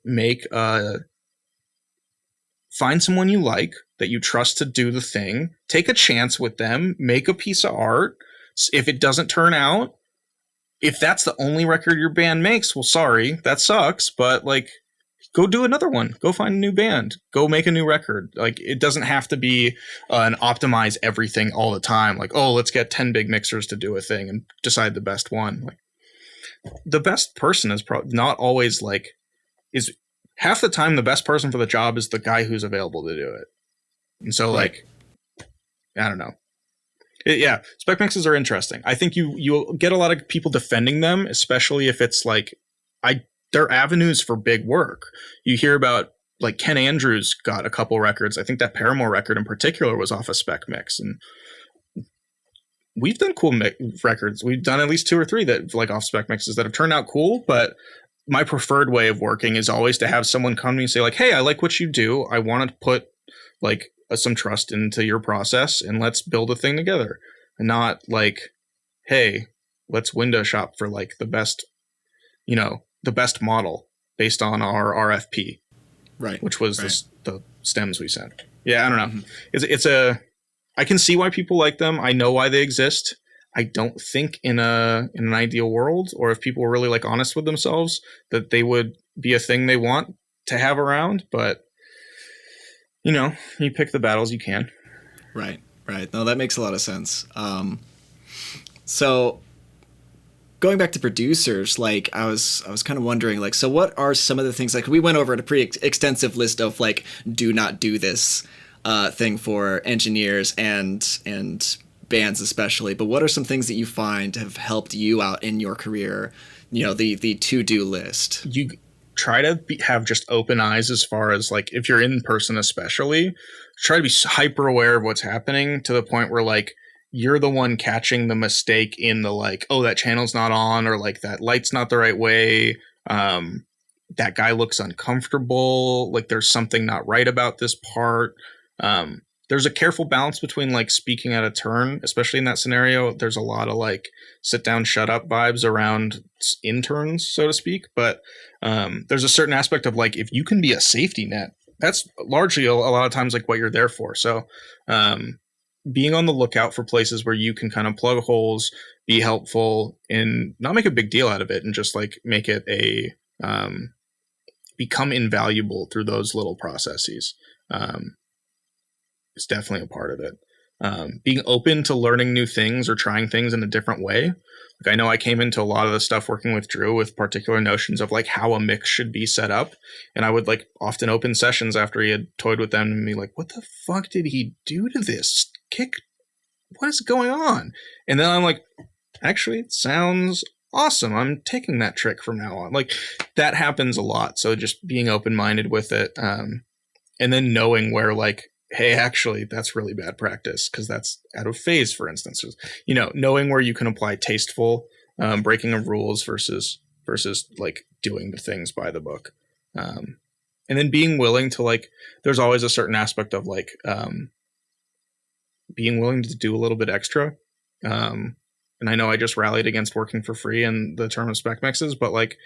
find someone you like that you trust to do the thing, take a chance with them, make a piece of art. If it doesn't turn out, if that's the only record your band makes, well, sorry, that sucks, but like, go do another one. Go find a new band. Go make a new record. Like, it doesn't have to be an optimize everything all the time. Like, oh, let's get 10 big mixers to do a thing and decide the best one. Like, the best person is probably not always like, is half the time the best person for the job is the guy who's available to do it. And so like, I don't know. Yeah, spec mixes are interesting. I think you get a lot of people defending them, especially if it's like they're avenues for big work. You hear about like Ken Andrews got a couple records. I think that Paramore record in particular was off a spec mix, and we've done cool records. We've done at least 2 or 3 that like off spec mixes that have turned out cool. But my preferred way of working is always to have someone come to me and say like, "Hey, I like what you do. I want to put like some trust into your process, and let's build a thing together." And not like, "Hey, let's window shop for like the best, the best model based on our RFP," right? Which was the stems we sent. Yeah, I don't know. Mm-hmm. I can see why people like them. I know why they exist. I don't think in an ideal world, or if people were really like honest with themselves, that they would be a thing they want to have around. But you pick the battles you can. Right. No, that makes a lot of sense. So going back to producers, like I was kind of wondering, like, so what are some of the things, like we went over a pretty extensive list of like, do not do this thing for engineers and bands especially, but what are some things that you find have helped you out in your career? You know, the to-do list. You try to have just open eyes as far as like, if you're in person especially, try to be hyper aware of what's happening to the point where like you're the one catching the mistake in the like, oh, that channel's not on, or like that light's not the right way. That guy looks uncomfortable. Like there's something not right about this part. There's a careful balance between like speaking at a turn, especially in that scenario. There's a lot of like sit down, shut up vibes around interns, so to speak. But there's a certain aspect of like, if you can be a safety net, that's largely a lot of times like what you're there for. So being on the lookout for places where you can kind of plug holes, be helpful, and not make a big deal out of it, and just like make it a become invaluable through those little processes. Is definitely a part of it. Being open to learning new things or trying things in a different way. Like I know I came into a lot of the stuff working with Drew with particular notions of like how a mix should be set up. And I would like often open sessions after he had toyed with them and be like, what the fuck did he do to this kick? What is going on? And then I'm like, actually, it sounds awesome. I'm taking that trick from now on. Like that happens a lot. So just being open-minded with it. And then knowing where like, hey, actually, that's really bad practice because that's out of phase, for instance. You know, knowing where you can apply tasteful breaking of rules versus like doing the things by the book. And then being willing to like, there's always a certain aspect of like being willing to do a little bit extra. And I know I just rallied against working for free in the term of spec mixes, but like,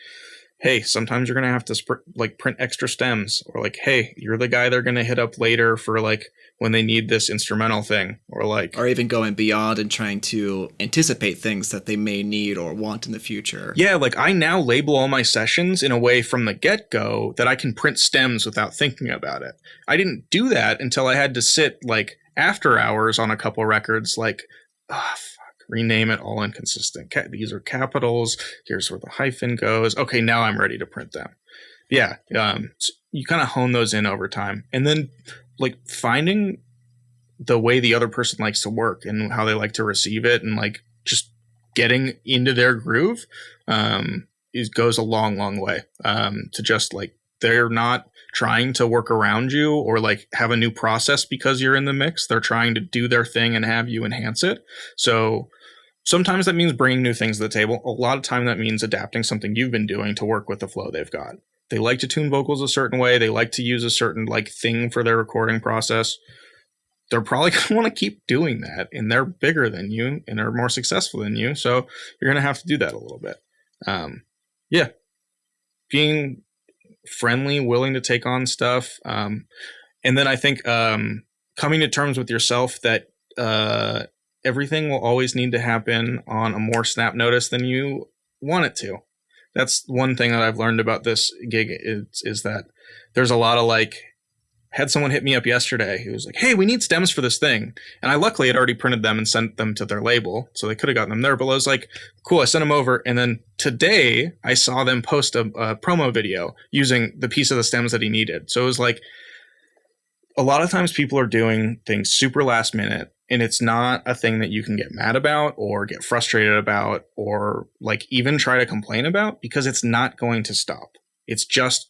hey, sometimes you're going to have to print extra stems, or like, hey, you're the guy they're going to hit up later for like when they need this instrumental thing, or even going beyond and trying to anticipate things that they may need or want in the future. Yeah. Like I now label all my sessions in a way from the get-go that I can print stems without thinking about it. I didn't do that until I had to sit like after hours on a couple records, like, rename it, all inconsistent. These are capitals. Here's where the hyphen goes. Okay, now I'm ready to print them. Yeah, so you kind of hone those in over time. And then like finding the way the other person likes to work and how they like to receive it, and like just getting into their groove goes a long way to just like, they're not trying to work around you or like have a new process because you're in the mix. They're trying to do their thing and have you enhance it. So sometimes that means bringing new things to the table. A lot of time that means adapting something you've been doing to work with the flow they've got. They like to tune vocals a certain way. They like to use a certain like thing for their recording process. They're probably going to want to keep doing that, and they're bigger than you and are more successful than you. So you're going to have to do that a little bit. Yeah. Being friendly, willing to take on stuff. And then I think coming to terms with yourself that everything will always need to happen on a more snap notice than you want it to. That's one thing that I've learned about this gig is that there's a lot of like, had someone hit me up yesterday who was like, hey, we need stems for this thing. And I luckily had already printed them and sent them to their label, so they could have gotten them there. But I was like, cool, I sent them over. And then today I saw them post a promo video using the piece of the stems that he needed. So it was like, a lot of times people are doing things super last minute, and it's not a thing that you can get mad about or get frustrated about or like even try to complain about, because it's not going to stop. It's just,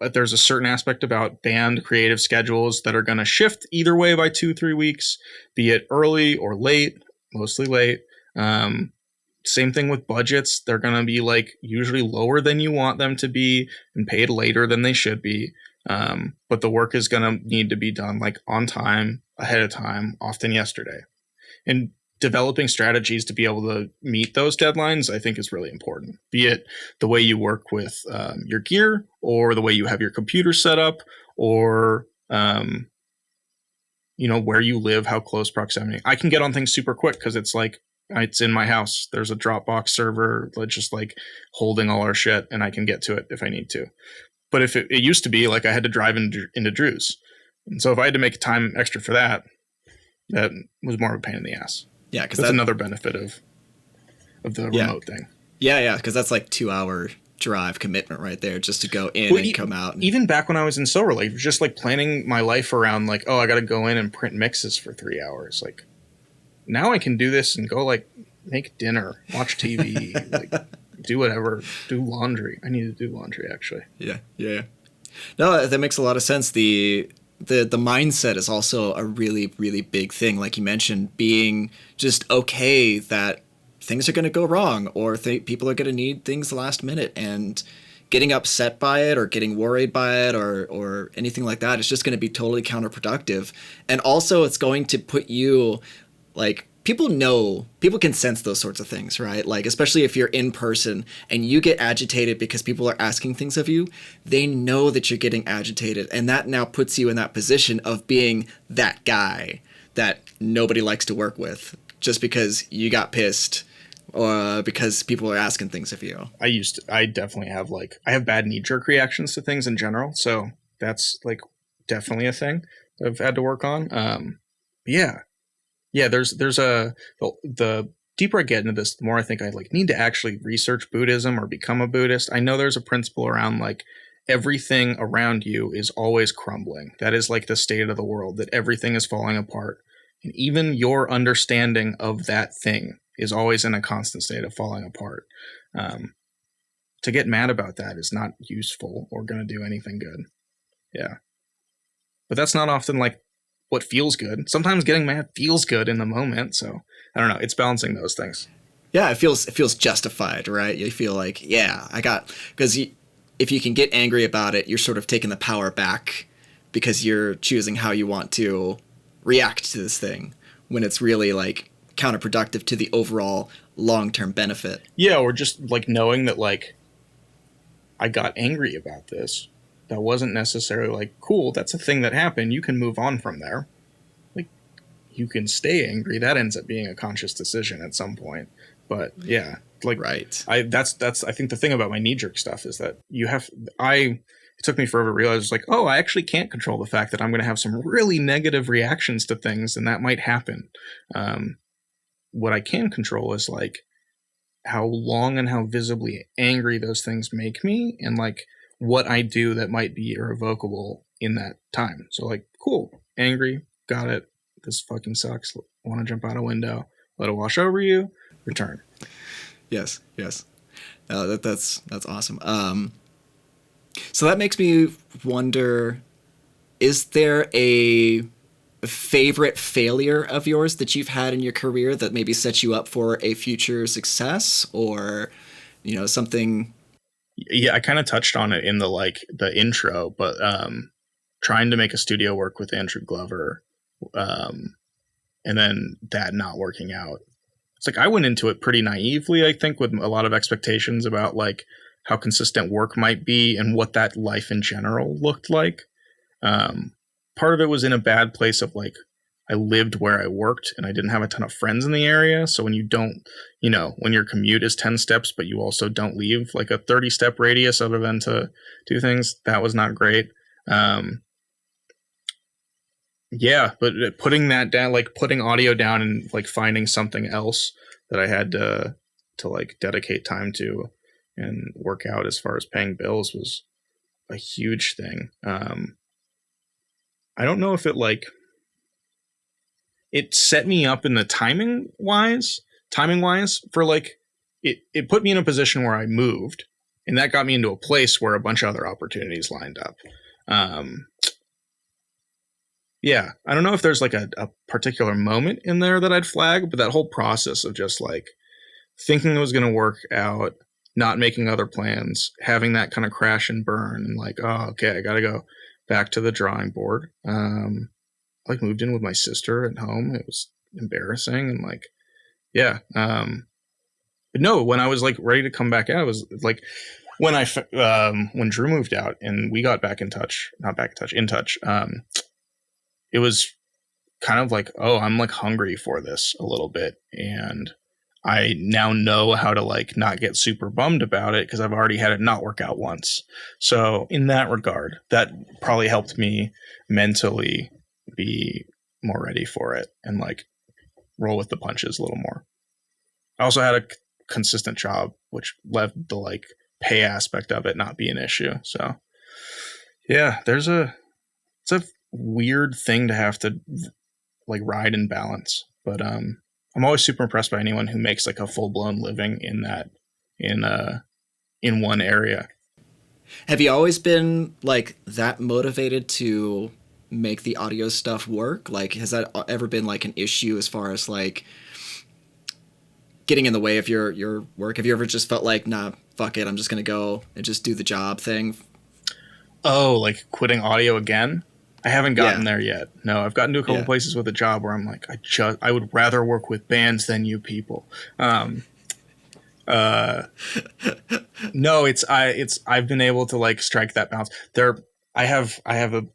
there's a certain aspect about band creative schedules that are going to shift either way by 2-3 weeks, be it early or late, mostly late. Same thing with budgets. They're going to be like usually lower than you want them to be and paid later than they should be. But the work is going to need to be done like on time, ahead of time, often yesterday. And developing strategies to be able to meet those deadlines, I think, is really important. Be it the way you work with your gear, or the way you have your computer set up, or where you live, how close proximity. I can get on things super quick because it's like it's in my house. There's a Dropbox server that's just like holding all our shit, and I can get to it if I need to. But if it used to be like I had to drive into Drew's, and so if I had to make time extra for that, that was more of a pain in the ass. Yeah, because that's another benefit of the remote thing. Yeah, because that's like 2-hour drive commitment right there, just to go in and come out. Even back when I was in Silver Lake, just like planning my life around like, oh, I got to go in and print mixes for 3 hours. Like, now I can do this and go like make dinner, watch TV, like do whatever, do laundry. I need to do laundry actually. Yeah. No, that makes a lot of sense. The mindset is also a really, really big thing. Like you mentioned, being just okay that things are going to go wrong, or people are going to need things last minute, and getting upset by it or getting worried by it or anything like that is just going to be totally counterproductive. And also it's going to put you, like, people can sense those sorts of things, right? Like, especially if you're in person and you get agitated because people are asking things of you, they know that you're getting agitated. And that now puts you in that position of being that guy that nobody likes to work with just because you got pissed or because people are asking things of you. I definitely have I have bad knee-jerk reactions to things in general. So that's like definitely a thing that I've had to work on. Yeah, there's the deeper I get into this, the more I think I need to actually research Buddhism or become a Buddhist. I know there's a principle around everything around you is always crumbling. That is the state of the world, that everything is falling apart. And even your understanding of that thing is always in a constant state of falling apart. To get mad about that is not useful or going to do anything good. Yeah. But that's not often what feels good. Sometimes getting mad feels good in the moment. So I don't know. It's balancing those things. Yeah, it feels justified, right? You feel like, because if you can get angry about it, you're sort of taking the power back because you're choosing how you want to react to this thing when it's really counterproductive to the overall long-term benefit. Yeah, or just knowing that I got angry about this. That wasn't necessarily cool. That's a thing that happened. You can move on from there. You can stay angry. That ends up being a conscious decision at some point. But yeah, right. I think the thing about my knee-jerk stuff is that it took me forever to realize I actually can't control the fact that I'm going to have some really negative reactions to things, and that might happen. What I can control is how long and how visibly angry those things make me, and what I do that might be irrevocable in that time. So cool, angry, got it. This fucking sucks. Want to jump out a window, let it wash over you, return. Yes. That's awesome. So that makes me wonder, is there a favorite failure of yours that you've had in your career that maybe sets you up for a future success, or something? Yeah, I kind of touched on it in the intro, but trying to make a studio work with Andrew Glover, and then that not working out. It's I went into it pretty naively, I think, with a lot of expectations about how consistent work might be and what that life in general looked like. Part of it was in a bad place of I lived where I worked and I didn't have a ton of friends in the area. So when you don't, when your commute is 10 steps, but you also don't leave a 30-step radius other than to do things, that was not great. Yeah, but putting that down, putting audio down and finding something else that I had to dedicate time to and work out as far as paying bills was a huge thing. I don't know if it set me up in the timing wise for it put me in a position where I moved, and that got me into a place where a bunch of other opportunities lined up. Yeah, I don't know if there's a particular moment in there that I'd flag, but that whole process of just thinking it was going to work out, not making other plans, having that kind of crash and burn, and oh, okay, I got to go back to the drawing board. Moved in with my sister at home. It was embarrassing, and yeah. But no, when I was ready to come back out, it was when Drew moved out and we got back in touch, in touch. It was kind of oh, I'm hungry for this a little bit, and I now know how to not get super bummed about it because I've already had it not work out once. So in that regard, that probably helped me mentally be more ready for it and roll with the punches a little more. I also had a consistent job, which left the pay aspect of it not be an issue. So yeah, it's a weird thing to have to ride and balance, but I'm always super impressed by anyone who makes like a full blown living in that in one area. Have you always been like that motivated to make the audio stuff work? Like, has that ever been like an issue as far as like getting in the way of your work? Have you ever just felt like, nah, fuck it, I'm just gonna go and just do the job thing? Oh, like quitting audio again? I haven't gotten there yet. No, I've gotten to a couple places with a job where I'm like, I would rather work with bands than you people. No, I've been able to like strike that balance. I have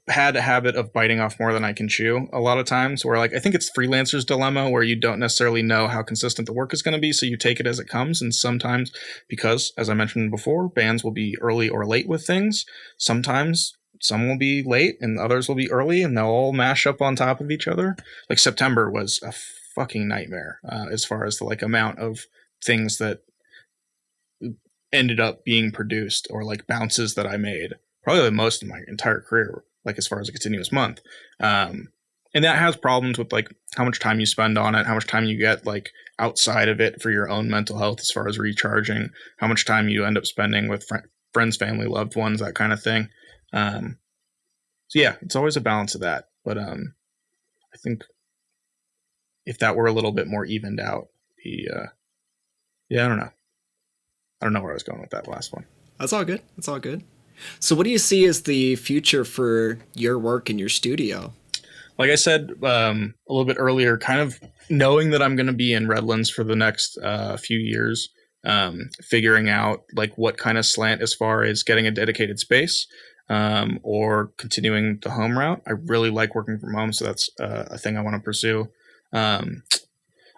had a habit of biting off more than I can chew a lot of times, where like I think it's freelancer's dilemma, where you don't necessarily know how consistent the work is going to be, so you take it as it comes. And sometimes, because as I mentioned before, bands will be early or late with things. Sometimes some will be late and others will be early, and they'll all mash up on top of each other. Like September was a fucking nightmare as far as the like amount of things that ended up being produced, or like bounces that I made. Probably the most in my entire career, like as far as a continuous month. And that has problems with like how much time you spend on it, how much time you get like outside of it for your own mental health as far as recharging, how much time you end up spending with friends, family, loved ones, that kind of thing. So yeah, it's always a balance of that. But I think if that were a little bit more evened out, I don't know. I don't know where I was going with that last one. That's all good. That's all good. So what do you see as the future for your work in your studio? Like I said a little bit earlier, kind of knowing that I'm going to be in Redlands for the next few years, figuring out like what kind of slant as far as getting a dedicated space or continuing the home route. I really like working from home, so that's a thing I want to pursue.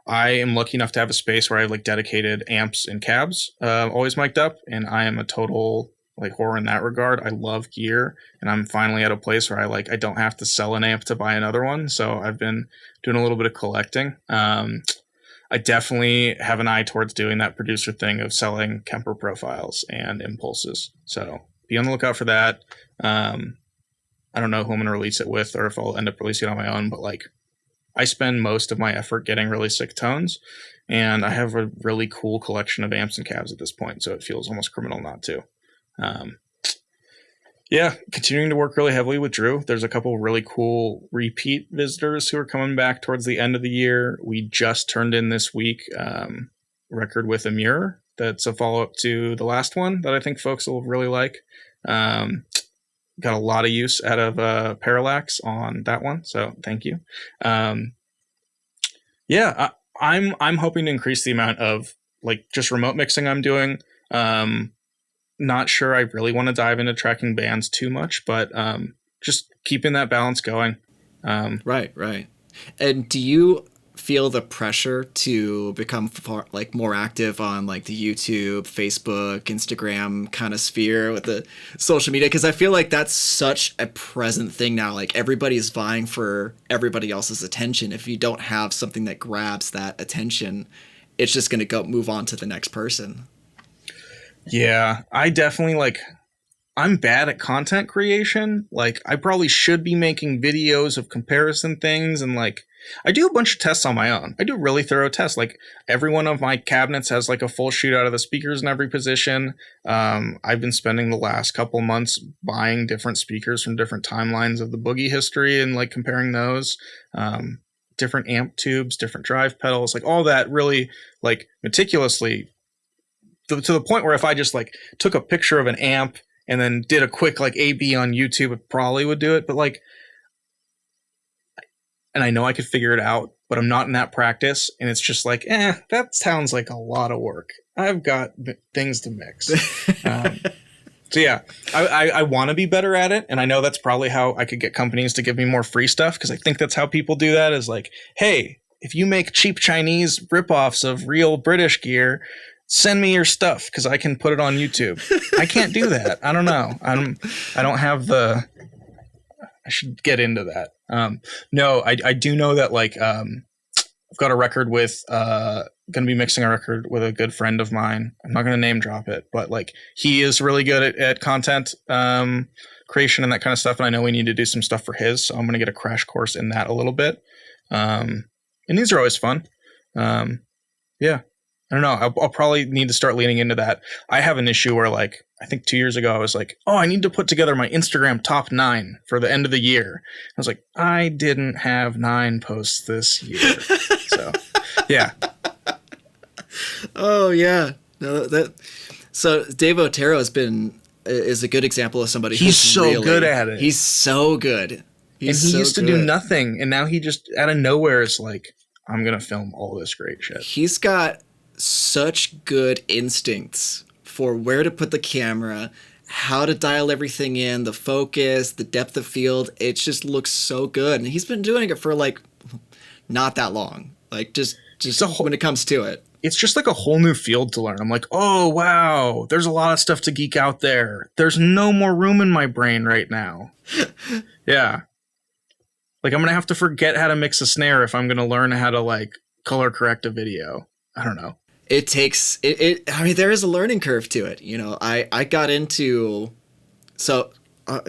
I am lucky enough to have a space where I have like dedicated amps and cabs always mic'd up, and I am a total like whore in that regard. I love gear, and I'm finally at a place where I don't have to sell an amp to buy another one. So I've been doing a little bit of collecting. I definitely have an eye towards doing that producer thing of selling Kemper profiles and impulses. So be on the lookout for that. I don't know who I'm going to release it with, or if I'll end up releasing it on my own, but like I spend most of my effort getting really sick tones, and I have a really cool collection of amps and cabs at this point. So it feels almost criminal not to. Continuing to work really heavily with Drew. There's a couple really cool repeat visitors who are coming back towards the end of the year. We just turned in this week record with Emmure. That's a follow-up to the last one that I think folks will really like. Got a lot of use out of Parallax on that one, so thank you. I'm hoping to increase the amount of like just remote mixing I'm doing. Not sure I really want to dive into tracking bands too much, but just keeping that balance going. Right. And do you feel the pressure to become more active on like the YouTube, Facebook, Instagram kind of sphere with the social media? Because I feel like that's such a present thing now. Like everybody's vying for everybody else's attention. If you don't have something that grabs that attention, it's just going to move on to the next person. Yeah, I definitely I'm bad at content creation. Like I probably should be making videos of comparison things, and like I do a bunch of tests on my own. I do really thorough tests. Like every one of my cabinets has like a full shoot out of the speakers in every position. I've been spending the last couple months buying different speakers from different timelines of the Boogie history and like comparing those. Different amp tubes, different drive pedals, like all that really like meticulously to the point where if I just like took a picture of an amp and then did a quick like A/B on YouTube, it probably would do it. But like, and I know I could figure it out, but I'm not in that practice. And it's just like, that sounds like a lot of work. I've got things to mix. So yeah, I want to be better at it. And I know that's probably how I could get companies to give me more free stuff, because I think that's how people do that is like, hey, if you make cheap Chinese ripoffs of real British gear, send me your stuff because I can put it on YouTube. I can't do that. I don't know. I don't have I should get into that. No, I do know that like I've got a record with going to be mixing a record with a good friend of mine. I'm not going to name drop it, but like he is really good at content creation and that kind of stuff. And I know we need to do some stuff for his, so I'm going to get a crash course in that a little bit. And these are always fun. Yeah, I don't know. I'll probably need to start leaning into that. I have an issue where, like, I think 2 years ago, I was like, oh, I need to put together my Instagram top 9 for the end of the year. I was like, I didn't have 9 posts this year. So, yeah. Oh yeah. No, so Dave Otero is a good example of somebody he's so really good at it. He's so good. He used to do nothing, and now he just out of nowhere is like, I'm gonna film all this great shit. He's got such good instincts for where to put the camera, how to dial everything in, the focus, the depth of field. It just looks so good, and he's been doing it for like not that long. Like just when it comes to it. It's just like a whole new field to learn. I'm like, oh, wow, there's a lot of stuff to geek out there. There's no more room in my brain right now. Yeah. Like, I'm going to have to forget how to mix a snare if I'm going to learn how to, like, color correct a video. I don't know. It takes, I mean, there is a learning curve to it. You know, I got into, so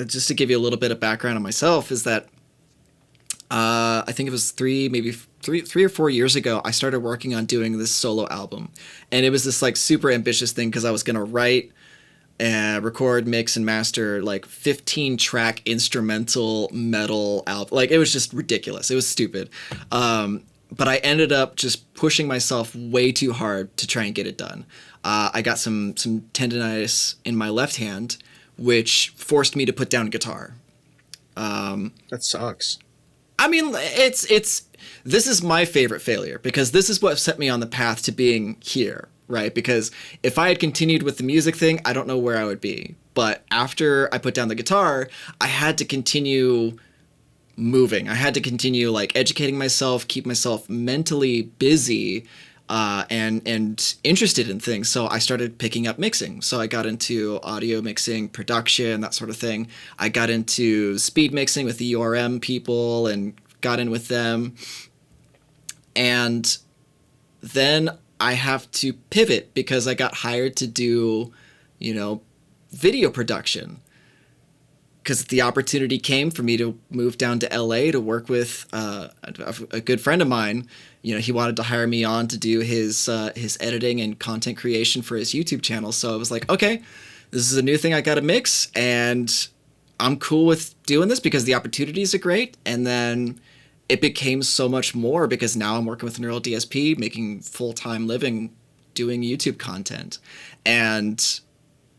just to give you a little bit of background on myself is that I think it was three or 4 years ago, I started working on doing this solo album. And it was this like super ambitious thing because I was going to write, record, mix, and master like 15 track instrumental metal album. Like it was just ridiculous. It was stupid. But I ended up just pushing myself way too hard to try and get it done. I got some tendonitis in my left hand, which forced me to put down guitar. That sucks. I mean, this is my favorite failure because this is what set me on the path to being here, right? Because if I had continued with the music thing, I don't know where I would be. But after I put down the guitar, I had to continue moving. I had to continue like educating myself, keep myself mentally busy, and interested in things. So I started picking up mixing. So I got into audio mixing, production, that sort of thing. I got into speed mixing with the URM people and got in with them. And then I have to pivot because I got hired to do, video production. Because the opportunity came for me to move down to LA to work with a good friend of mine. He wanted to hire me on to do his editing and content creation for his YouTube channel. So I was like, okay, this is a new thing I got to mix, and I'm cool with doing this because the opportunities are great. And then it became so much more because now I'm working with Neural DSP, making full-time living doing YouTube content. And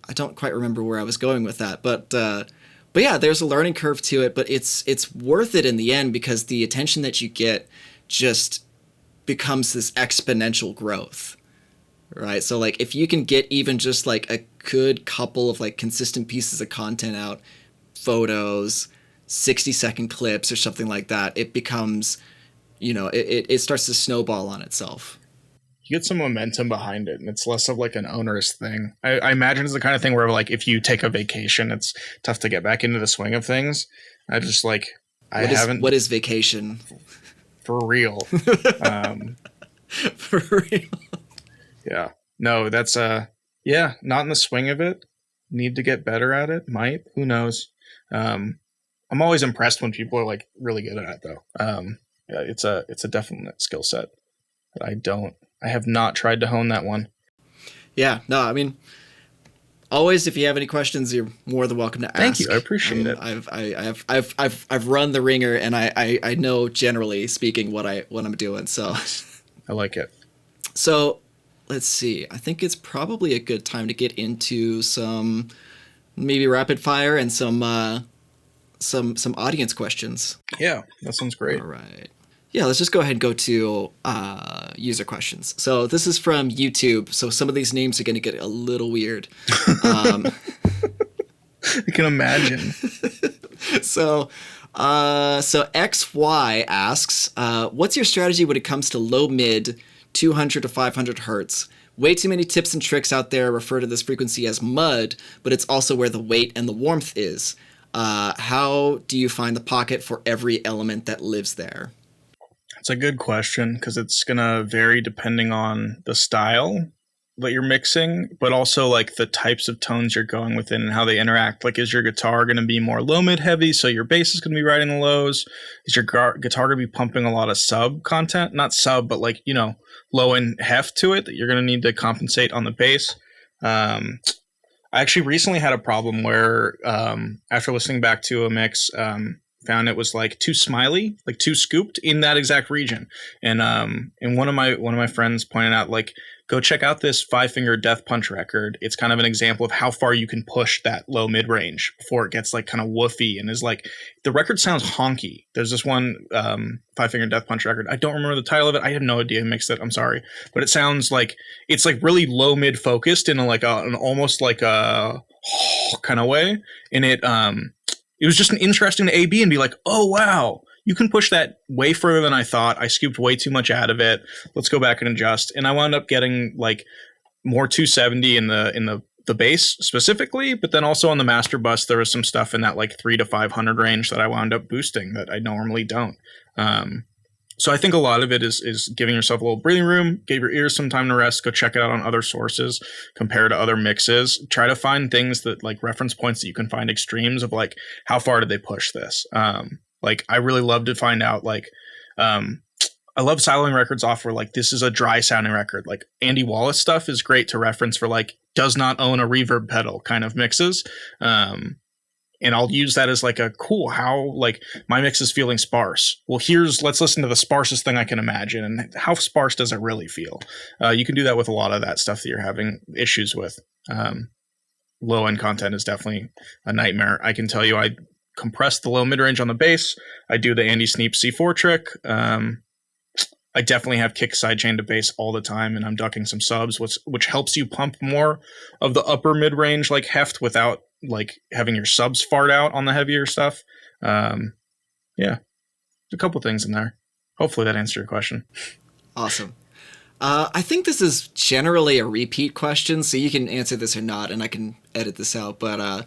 I don't quite remember where I was going with that, but yeah, there's a learning curve to it, but it's worth it in the end because the attention that you get just becomes this exponential growth, right? So like if you can get even just like a good couple of like consistent pieces of content out, photos, 60-second clips or something like that, it becomes, it starts to snowball on itself. You get some momentum behind it, and it's less of like an onerous thing. I imagine it's the kind of thing where like if you take a vacation, it's tough to get back into the swing of things. I just like What is vacation? For real. For real. Yeah. No, that's not in the swing of it. Need to get better at it. Might. Who knows? I'm always impressed when people are like really good at it though. Yeah, it's a definite skill set that I have not tried to hone that one. Yeah, no, I mean, always, if you have any questions, you're more than welcome to ask. Thank you, I appreciate it. I've run the ringer, and I know generally speaking what I'm doing. So, I like it. So, let's see. I think it's probably a good time to get into some maybe rapid fire and some audience questions. Yeah, that sounds great. All right. Yeah, let's just go ahead and go to user questions. So this is from YouTube. So some of these names are going to get a little weird. I can imagine. So XY asks, what's your strategy when it comes to low mid 200 to 500 hertz? Way too many tips and tricks out there refer to this frequency as mud, but it's also where the weight and the warmth is. How do you find the pocket for every element that lives there? It's a good question because it's going to vary depending on the style that you're mixing, but also like the types of tones you're going within and how they interact. Like, is your guitar going to be more low mid heavy, so your bass is going to be riding the lows? Is your guitar going to be pumping a lot of sub content? Not sub, but like, you know, low end heft to it that you're going to need to compensate on the bass. I actually recently had a problem where after listening back to a mix, found it was like too smiley, like too scooped in that exact region. And one of my friends pointed out, like, go check out this 5 Finger Death Punch record. It's kind of an example of how far you can push that low mid range before it gets like kind of woofy and is like, the record sounds honky. There's this one 5 Finger Death Punch record. I don't remember the title of it. I have no idea who mixed it. I'm sorry, but it sounds like it's like really low mid focused in an almost like a kind of way. And it was just an interesting to A/B and be like, oh wow, you can push that way further than I thought. I scooped way too much out of it. Let's go back and adjust. And I wound up getting like more 270 in the bass specifically, but then also on the master bus, there was some stuff in that like 300 to 500 range that I wound up boosting that I normally don't. So I think a lot of it is giving yourself a little breathing room, give your ears some time to rest, go check it out on other sources, compare to other mixes, try to find things that like reference points that you can find extremes of, like, how far did they push this? Like, I really love to find out, like, I love siloing records off where, like, this is a dry sounding record. Like, Andy Wallace stuff is great to reference for, like, does not own a reverb pedal kind of mixes. And I'll use that as like a cool, how like my mix is feeling sparse. Well, let's listen to the sparsest thing I can imagine. And how sparse does it really feel? You can do that with a lot of that stuff that you're having issues with. Low end content is definitely a nightmare. I can tell you, I compress the low mid range on the bass. I do the Andy Sneap C4 trick. I definitely have kick sidechain to bass all the time, and I'm ducking some subs, which helps you pump more of the upper mid range like heft without like having your subs fart out on the heavier stuff. Yeah, a couple things in there. Hopefully that answered your question. Awesome. I think this is generally a repeat question, so you can answer this or not, and I can edit this out. But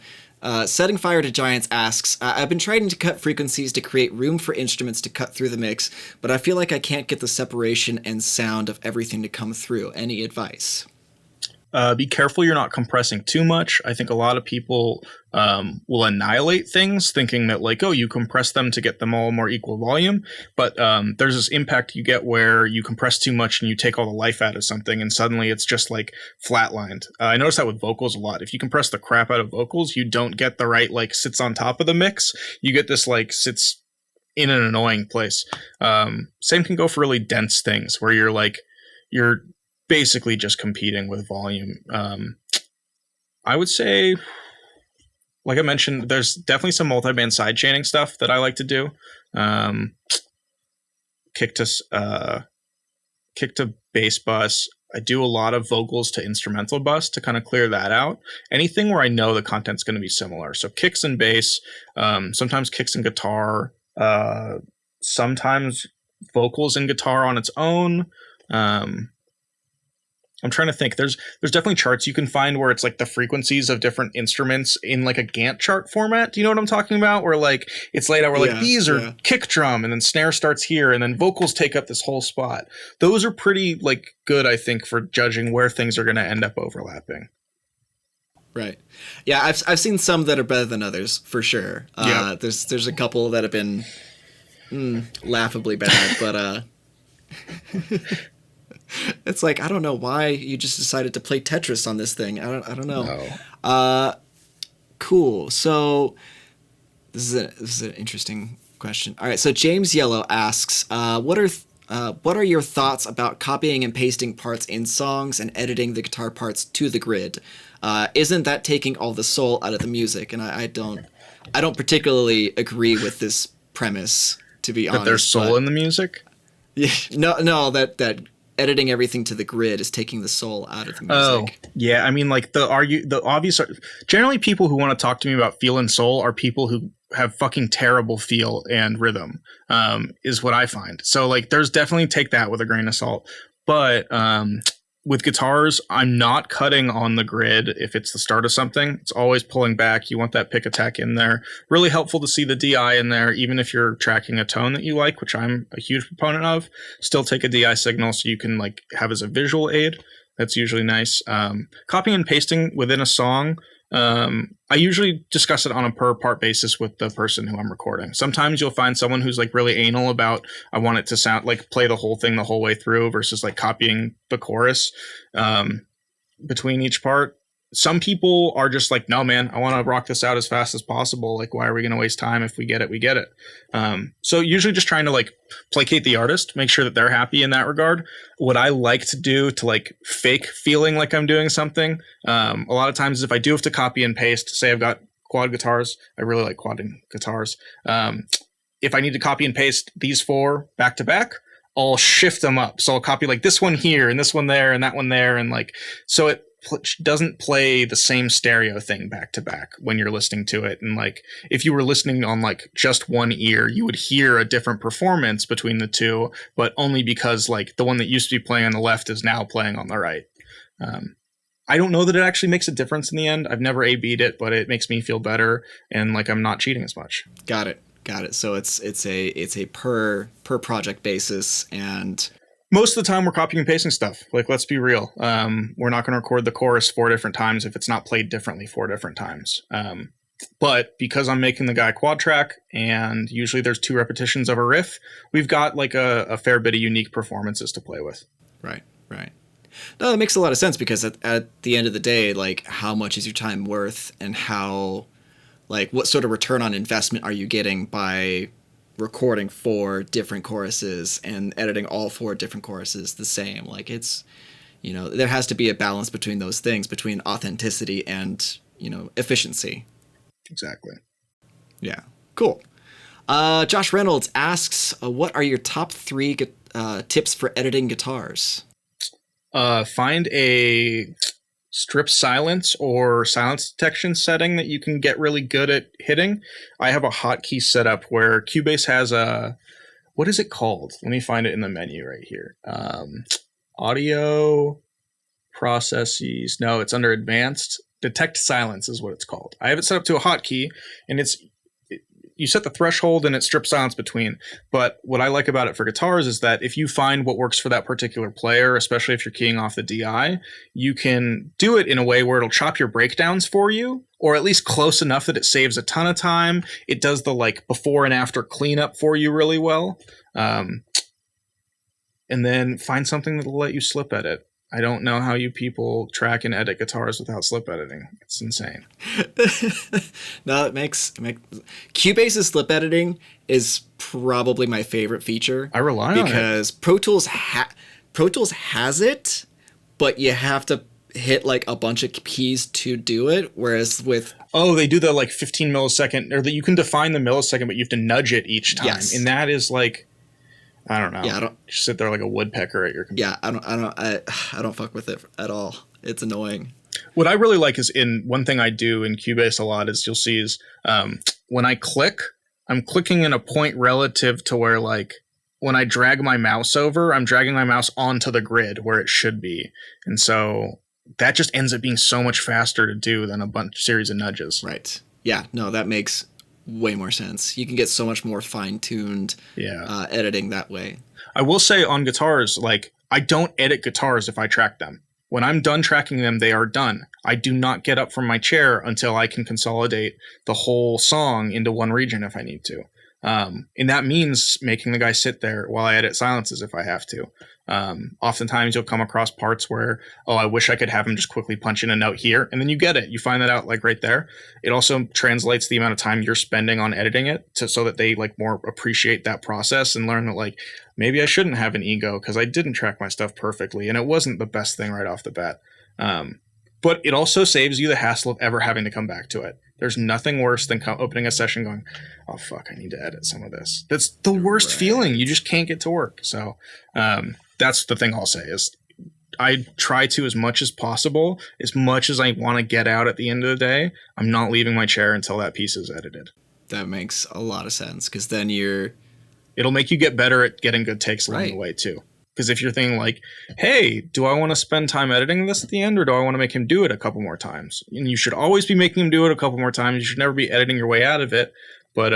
Setting Fire to Giants asks, I've been trying to cut frequencies to create room for instruments to cut through the mix, but I feel like I can't get the separation and sound of everything to come through. Any advice? Be careful you're not compressing too much. I think a lot of people will annihilate things thinking that, like, oh, you compress them to get them all more equal volume. But there's this impact you get where you compress too much and you take all the life out of something and suddenly it's just like flatlined. I notice that with vocals a lot. If you compress the crap out of vocals, you don't get the right, like, sits on top of the mix. You get this, like, sits in an annoying place. Same can go for really dense things where you're basically just competing with volume. I would say, like I mentioned, there's definitely some multi-band sidechaining stuff that I like to do. Kick to bass bus. I do a lot of vocals to instrumental bus to kind of clear that out. Anything where I know the content's going to be similar. So kicks and bass, sometimes kicks and guitar, sometimes vocals and guitar on its own. I'm trying to think. There's definitely charts you can find where it's like the frequencies of different instruments in like a Gantt chart format. Do you know what I'm talking about? Where like it's laid out where like these are kick drum and then snare starts here and then vocals take up this whole spot. Those are pretty like good, I think, for judging where things are going to end up overlapping. Right. Yeah, I've seen some that are better than others for sure. There's a couple that have been laughably bad, but it's like, I don't know why you just decided to play Tetris on this thing. I don't know. No. Cool. So this is an interesting question. All right. So James Yellow asks, what are your thoughts about copying and pasting parts in songs and editing the guitar parts to the grid? Isn't that taking all the soul out of the music? And I don't particularly agree with this premise, to be honest. That there's soul in the music? Yeah. No, that editing everything to the grid is taking the soul out of the music. Oh, yeah. I mean, like the obvious, generally people who want to talk to me about feel and soul are people who have fucking terrible feel and rhythm, is what I find. So like, there's definitely take that with a grain of salt, but, with guitars, I'm not cutting on the grid if it's the start of something. It's always pulling back. You want that pick attack in there. Really helpful to see the DI in there, even if you're tracking a tone that you like, which I'm a huge proponent of. Still take a DI signal so you can like have as a visual aid. That's usually nice. Copying and pasting within a song, I usually discuss it on a per part basis with the person who I'm recording. Sometimes you'll find someone who's like really anal about, I want it to sound like play the whole thing the whole way through versus like copying the chorus between each part. Some people are just like, no, man, I want to rock this out as fast as possible. Like, why are we going to waste time? If we get it, we get it. So usually just trying to like placate the artist, make sure that they're happy in that regard. What I like to do to like fake feeling like I'm doing something, a lot of times if I do have to copy and paste, say I've got quad guitars, I really like quad guitars. If I need to copy and paste these 4 back to back, I'll shift them up. So I'll copy like this one here and this one there and that one there. And like, so it doesn't play the same stereo thing back to back when you're listening to it. And like, if you were listening on like just one ear, you would hear a different performance between the two, but only because like the one that used to be playing on the left is now playing on the right. I don't know that it actually makes a difference in the end. I've never A/B'd it, but it makes me feel better. And like, I'm not cheating as much. Got it. So it's a per project basis, and most of the time we're copying and pasting stuff. Like, let's be real. We're not going to record the chorus 4 different times if it's not played differently 4 different times. But because I'm making the guy quad track and usually there's 2 repetitions of a riff, we've got like a fair bit of unique performances to play with. Right. No, that makes a lot of sense, because at the end of the day, like, how much is your time worth, and how, like, what sort of return on investment are you getting by recording 4 different choruses and editing all 4 different choruses the same? Like, it's, you know, there has to be a balance between those things, between authenticity and, you know, efficiency. Exactly. Yeah. Cool. Josh Reynolds asks, what are your top 3 tips for editing guitars? Find a strip silence or silence detection setting that you can get really good at hitting. I have a hotkey setup where Cubase has a, what is it called? Let me find it in the menu right here. Audio processes. No, it's under advanced. Detect silence is what it's called. I have it set up to a hotkey, and you set the threshold and it strips silence between. But what I like about it for guitars is that if you find what works for that particular player, especially if you're keying off the DI, you can do it in a way where it'll chop your breakdowns for you, or at least close enough that it saves a ton of time. It does the like before and after cleanup for you really well. And then find something that'll let you slip edit. I don't know how you people track and edit guitars without slip editing. It's insane. No, it makes Cubase's slip editing is probably my favorite feature. I rely on it because Pro Tools has it, but you have to hit like a bunch of keys to do it. Whereas with they do the like 15 millisecond, or that you can define the millisecond, but you have to nudge it each time, yes. And that is like, I don't know. Yeah, I don't just sit there like a woodpecker at your computer. Yeah, I don't fuck with it at all. It's annoying. What I really like is one thing I do in Cubase a lot is you'll see is when I click, I'm clicking in a point relative to where, like, when I drag my mouse over, I'm dragging my mouse onto the grid where it should be. And so that just ends up being so much faster to do than a series of nudges. Right. Yeah, no, that makes way more sense. You can get so much more fine-tuned editing that way. I will say on guitars, like, I don't edit guitars if I track them. When I'm done tracking them, they are done. I do not get up from my chair until I can consolidate the whole song into one region if I need to. And that means making the guy sit there while I edit silences if I have to. Oftentimes you'll come across parts where, I wish I could have him just quickly punch in a note here. And then you get it. You find that out like right there. It also translates the amount of time you're spending on editing it so that they like more appreciate that process and learn that, like, maybe I shouldn't have an ego because I didn't track my stuff perfectly and it wasn't the best thing right off the bat. But it also saves you the hassle of ever having to come back to it. There's nothing worse than opening a session going, oh, fuck, I need to edit some of this. That's the worst feeling. You just can't get to work. So that's the thing I'll say is I try to, as much as possible, as much as I want to get out at the end of the day, I'm not leaving my chair until that piece is edited. That makes a lot of sense because then it'll make you get better at getting good takes along the way too. Because if you're thinking like, hey, do I want to spend time editing this at the end or do I want to make him do it a couple more times? And you should always be making him do it a couple more times. You should never be editing your way out of it. But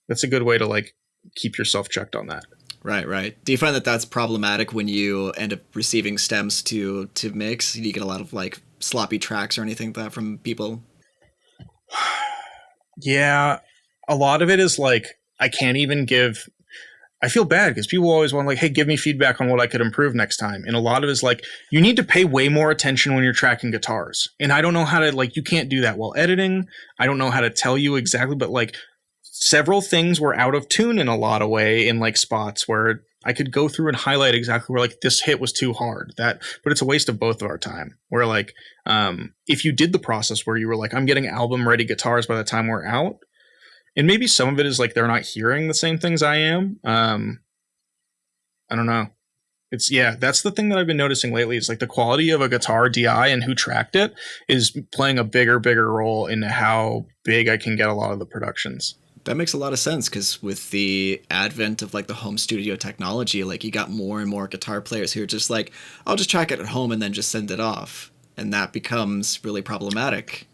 that's a good way to like keep yourself checked on that. Right, right. Do you find that that's problematic when you end up receiving stems to mix? Do you get a lot of like sloppy tracks or anything like that from people? Yeah, a lot of it is like I can't even give. I feel bad because people always want like, hey, give me feedback on what I could improve next time. And a lot of it is like, you need to pay way more attention when you're tracking guitars. And I don't know how to, like, you can't do that while editing. I don't know how to tell you exactly, but like several things were out of tune in a lot of way in like spots where I could go through and highlight exactly where like this hit was too hard. But it's a waste of both of our time. Where like, if you did the process where you were like, I'm getting album ready guitars by the time we're out, and maybe some of it is like they're not hearing the same things I am. I don't know. That's the thing that I've been noticing lately is like the quality of a guitar DI and who tracked it is playing a bigger role in how big I can get a lot of the productions. That makes a lot of sense because with the advent of like the home studio technology, like you got more and more guitar players who are just like, I'll just track it at home and then just send it off. And that becomes really problematic.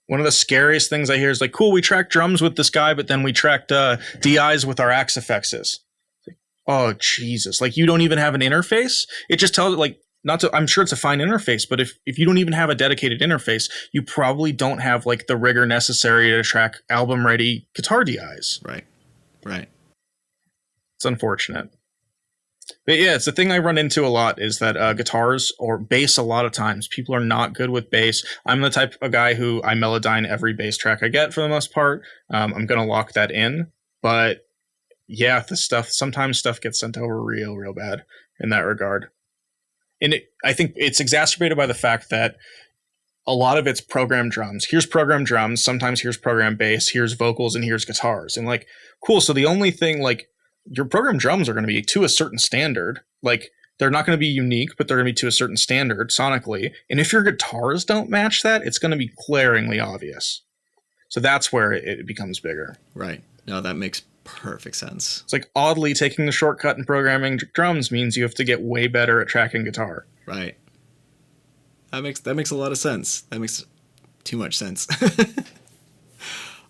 One of the scariest things I hear is like, cool, we tracked drums with this guy, but then we tracked DIs with our Axe effects. Oh, Jesus. Like, you don't even have an interface? It just tells it, like, I'm sure it's a fine interface, but if you don't even have a dedicated interface, you probably don't have, like, the rigor necessary to track album-ready guitar DIs. Right. Right. It's unfortunate. But yeah, it's the thing I run into a lot is that guitars or bass, a lot of times people are not good with bass. I'm the type of guy who I melodyne every bass track I get for the most part. I'm going to lock that in. But yeah, sometimes stuff gets sent over real bad in that regard. And I think it's exacerbated by the fact that a lot of it's programmed drums. Here's programmed drums. Sometimes here's programmed bass. Here's vocals and here's guitars. And like, cool. So the only thing like, your programmed drums are going to be to a certain standard. Like, they're not going to be unique, but they're going to be to a certain standard sonically. And if your guitars don't match that, it's going to be glaringly obvious. So that's where it becomes bigger. Right. No, that makes perfect sense. It's like oddly taking the shortcut in programming drums means you have to get way better at tracking guitar. Right. That makes a lot of sense. That makes too much sense.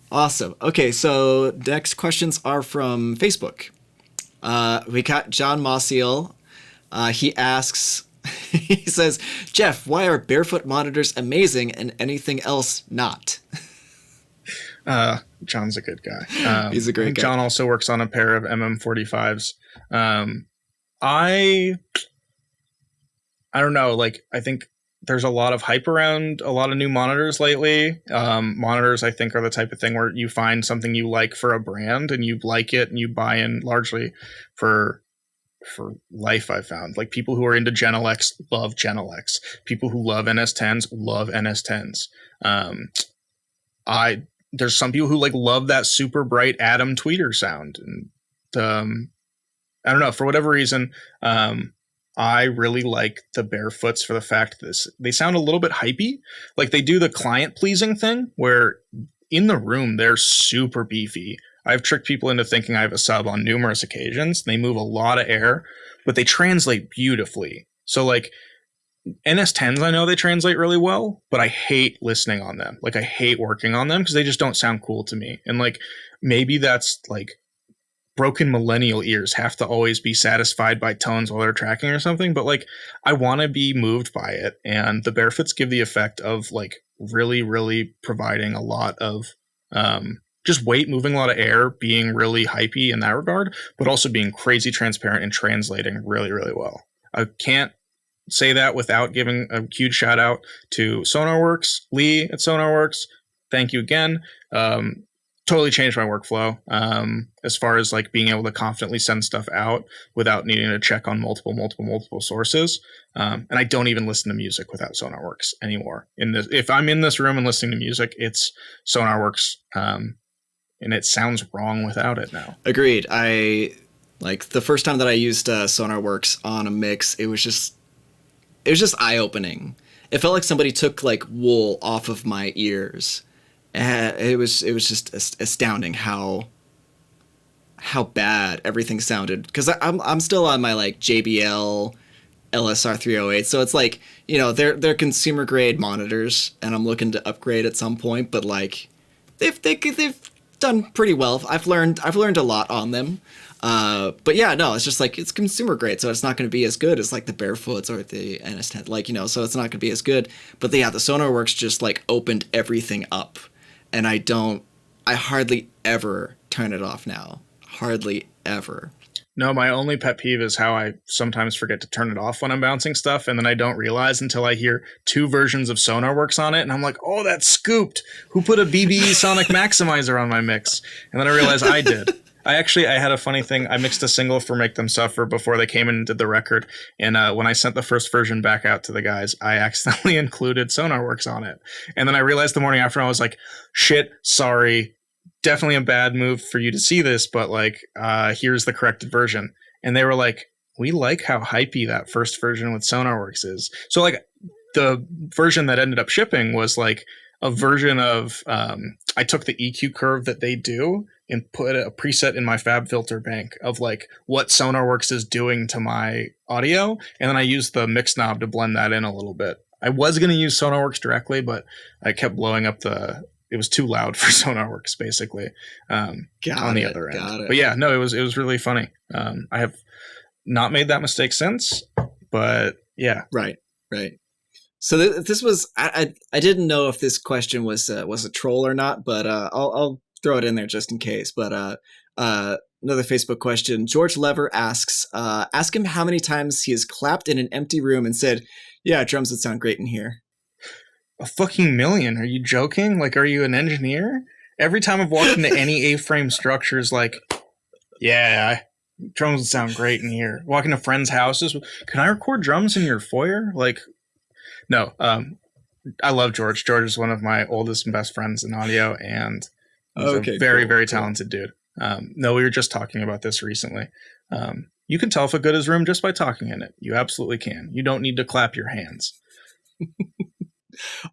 Awesome. Okay, so next questions are from Facebook. We got John Mossiel. He asks, he says, Jeff, why are barefoot monitors amazing and anything else not? John's a good guy. He's a great guy. John also works on a pair of MM45s. I don't know. Like, I think there's a lot of hype around a lot of new monitors lately. Monitors, I think, are the type of thing where you find something you like for a brand and you like it and you buy in largely for life. I've found like people who are into Genelecs love Genelecs. People who love NS10s love NS10s. There's some people who like love that super bright Atom tweeter sound. And I don't know, for whatever reason, I really like the Barefoots for the fact that they sound a little bit hypey. Like they do the client pleasing thing where in the room, they're super beefy. I've tricked people into thinking I have a sub on numerous occasions. They move a lot of air, but they translate beautifully. So like NS10s, I know they translate really well, but I hate listening on them. Like I hate working on them because they just don't sound cool to me. And like, maybe that's like broken millennial ears have to always be satisfied by tones while they're tracking or something. But like, I want to be moved by it. And the Barefoots give the effect of like really providing a lot of, just weight, moving a lot of air, being really hypey in that regard, but also being crazy transparent and translating really well. I can't say that without giving a huge shout out to SonarWorks, Lee at SonarWorks. Thank you again. Totally changed my workflow as far as like being able to confidently send stuff out without needing to check on multiple sources. And I don't even listen to music without SonarWorks anymore. If I'm in this room and listening to music, it's SonarWorks. And it sounds wrong without it now. Agreed. I like the first time that I used SonarWorks on a mix, it was just eye-opening. It felt like somebody took like wool off of my ears. It was just astounding how bad everything sounded. Because I'm still on my like JBL LSR 308, so it's like, you know, they're consumer grade monitors, and I'm looking to upgrade at some point. But like they've done pretty well. I've learned a lot on them. But yeah, no, it's just like it's consumer grade, so it's not going to be as good as like the Barefoots or the NS10, like, you know, so it's not going to be as good. But yeah, the SonarWorks just like opened everything up, and I hardly ever turn it off now. Hardly ever. No, my only pet peeve is how I sometimes forget to turn it off when I'm bouncing stuff, and then I don't realize until I hear two versions of SonarWorks on it, and I'm like, oh, that's scooped. Who put a BBE Sonic Maximizer on my mix? And then I realize I did. I had a funny thing. I mixed a single for Make Them Suffer before they came in and did the record, and when I sent the first version back out to the guys, I accidentally included SonarWorks on it. And then I realized the morning after, I was like, shit, sorry. Definitely a bad move for you to see this, but like, here's the corrected version. And they were like, we like how hypey that first version with SonarWorks is. So like the version that ended up shipping was like a version of, I took the EQ curve that they do and put a preset in my FabFilter bank of like what SonarWorks is doing to my audio. And then I used the mix knob to blend that in a little bit. I was going to use SonarWorks directly, but I kept blowing up it was too loud for SonarWorks, basically, on the other end. But yeah, no, it was really funny. I have not made that mistake since, but yeah. Right. So this was, I didn't know if this question was a troll or not, but I'll throw it in there just in case. But another Facebook question, George Lever asks, ask him how many times he has clapped in an empty room and said, yeah, drums would sound great in here. A fucking million. Are you joking? Like, are you an engineer? Every time I've walked into any A-frame structures, like, yeah, drums would sound great in here. Walking to friends' houses, can I record drums in your foyer? Like, no. I love George. George is one of my oldest and best friends in audio, and he's a very, very talented dude. No, we were just talking about this recently. You can tell if a good is room just by talking in it. You absolutely can. You don't need to clap your hands.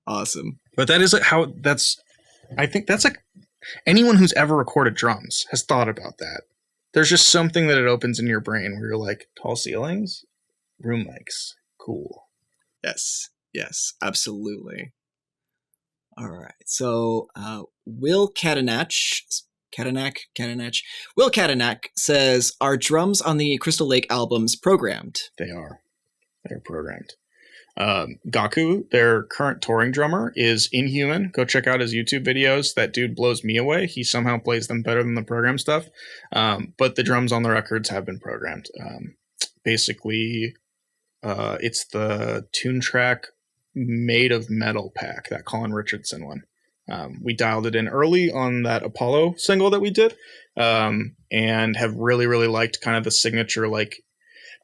Awesome. But that is I think that's like anyone who's ever recorded drums has thought about that. There's just something that it opens in your brain where you're like, tall ceilings, room mics, cool. Yes, absolutely. All right. So Will Catanach Will Catanach says, are drums on the Crystal Lake albums programmed? They are. They're programmed. Gaku, their current touring drummer, is inhuman. Go check out his YouTube videos. That dude blows me away. He somehow plays them better than the program stuff. But the drums on the records have been programmed. Basically, it's the Tune Track Made of Metal pack, that Colin Richardson one. We dialed it in early on that Apollo single that we did, and have really, really liked kind of the signature, like,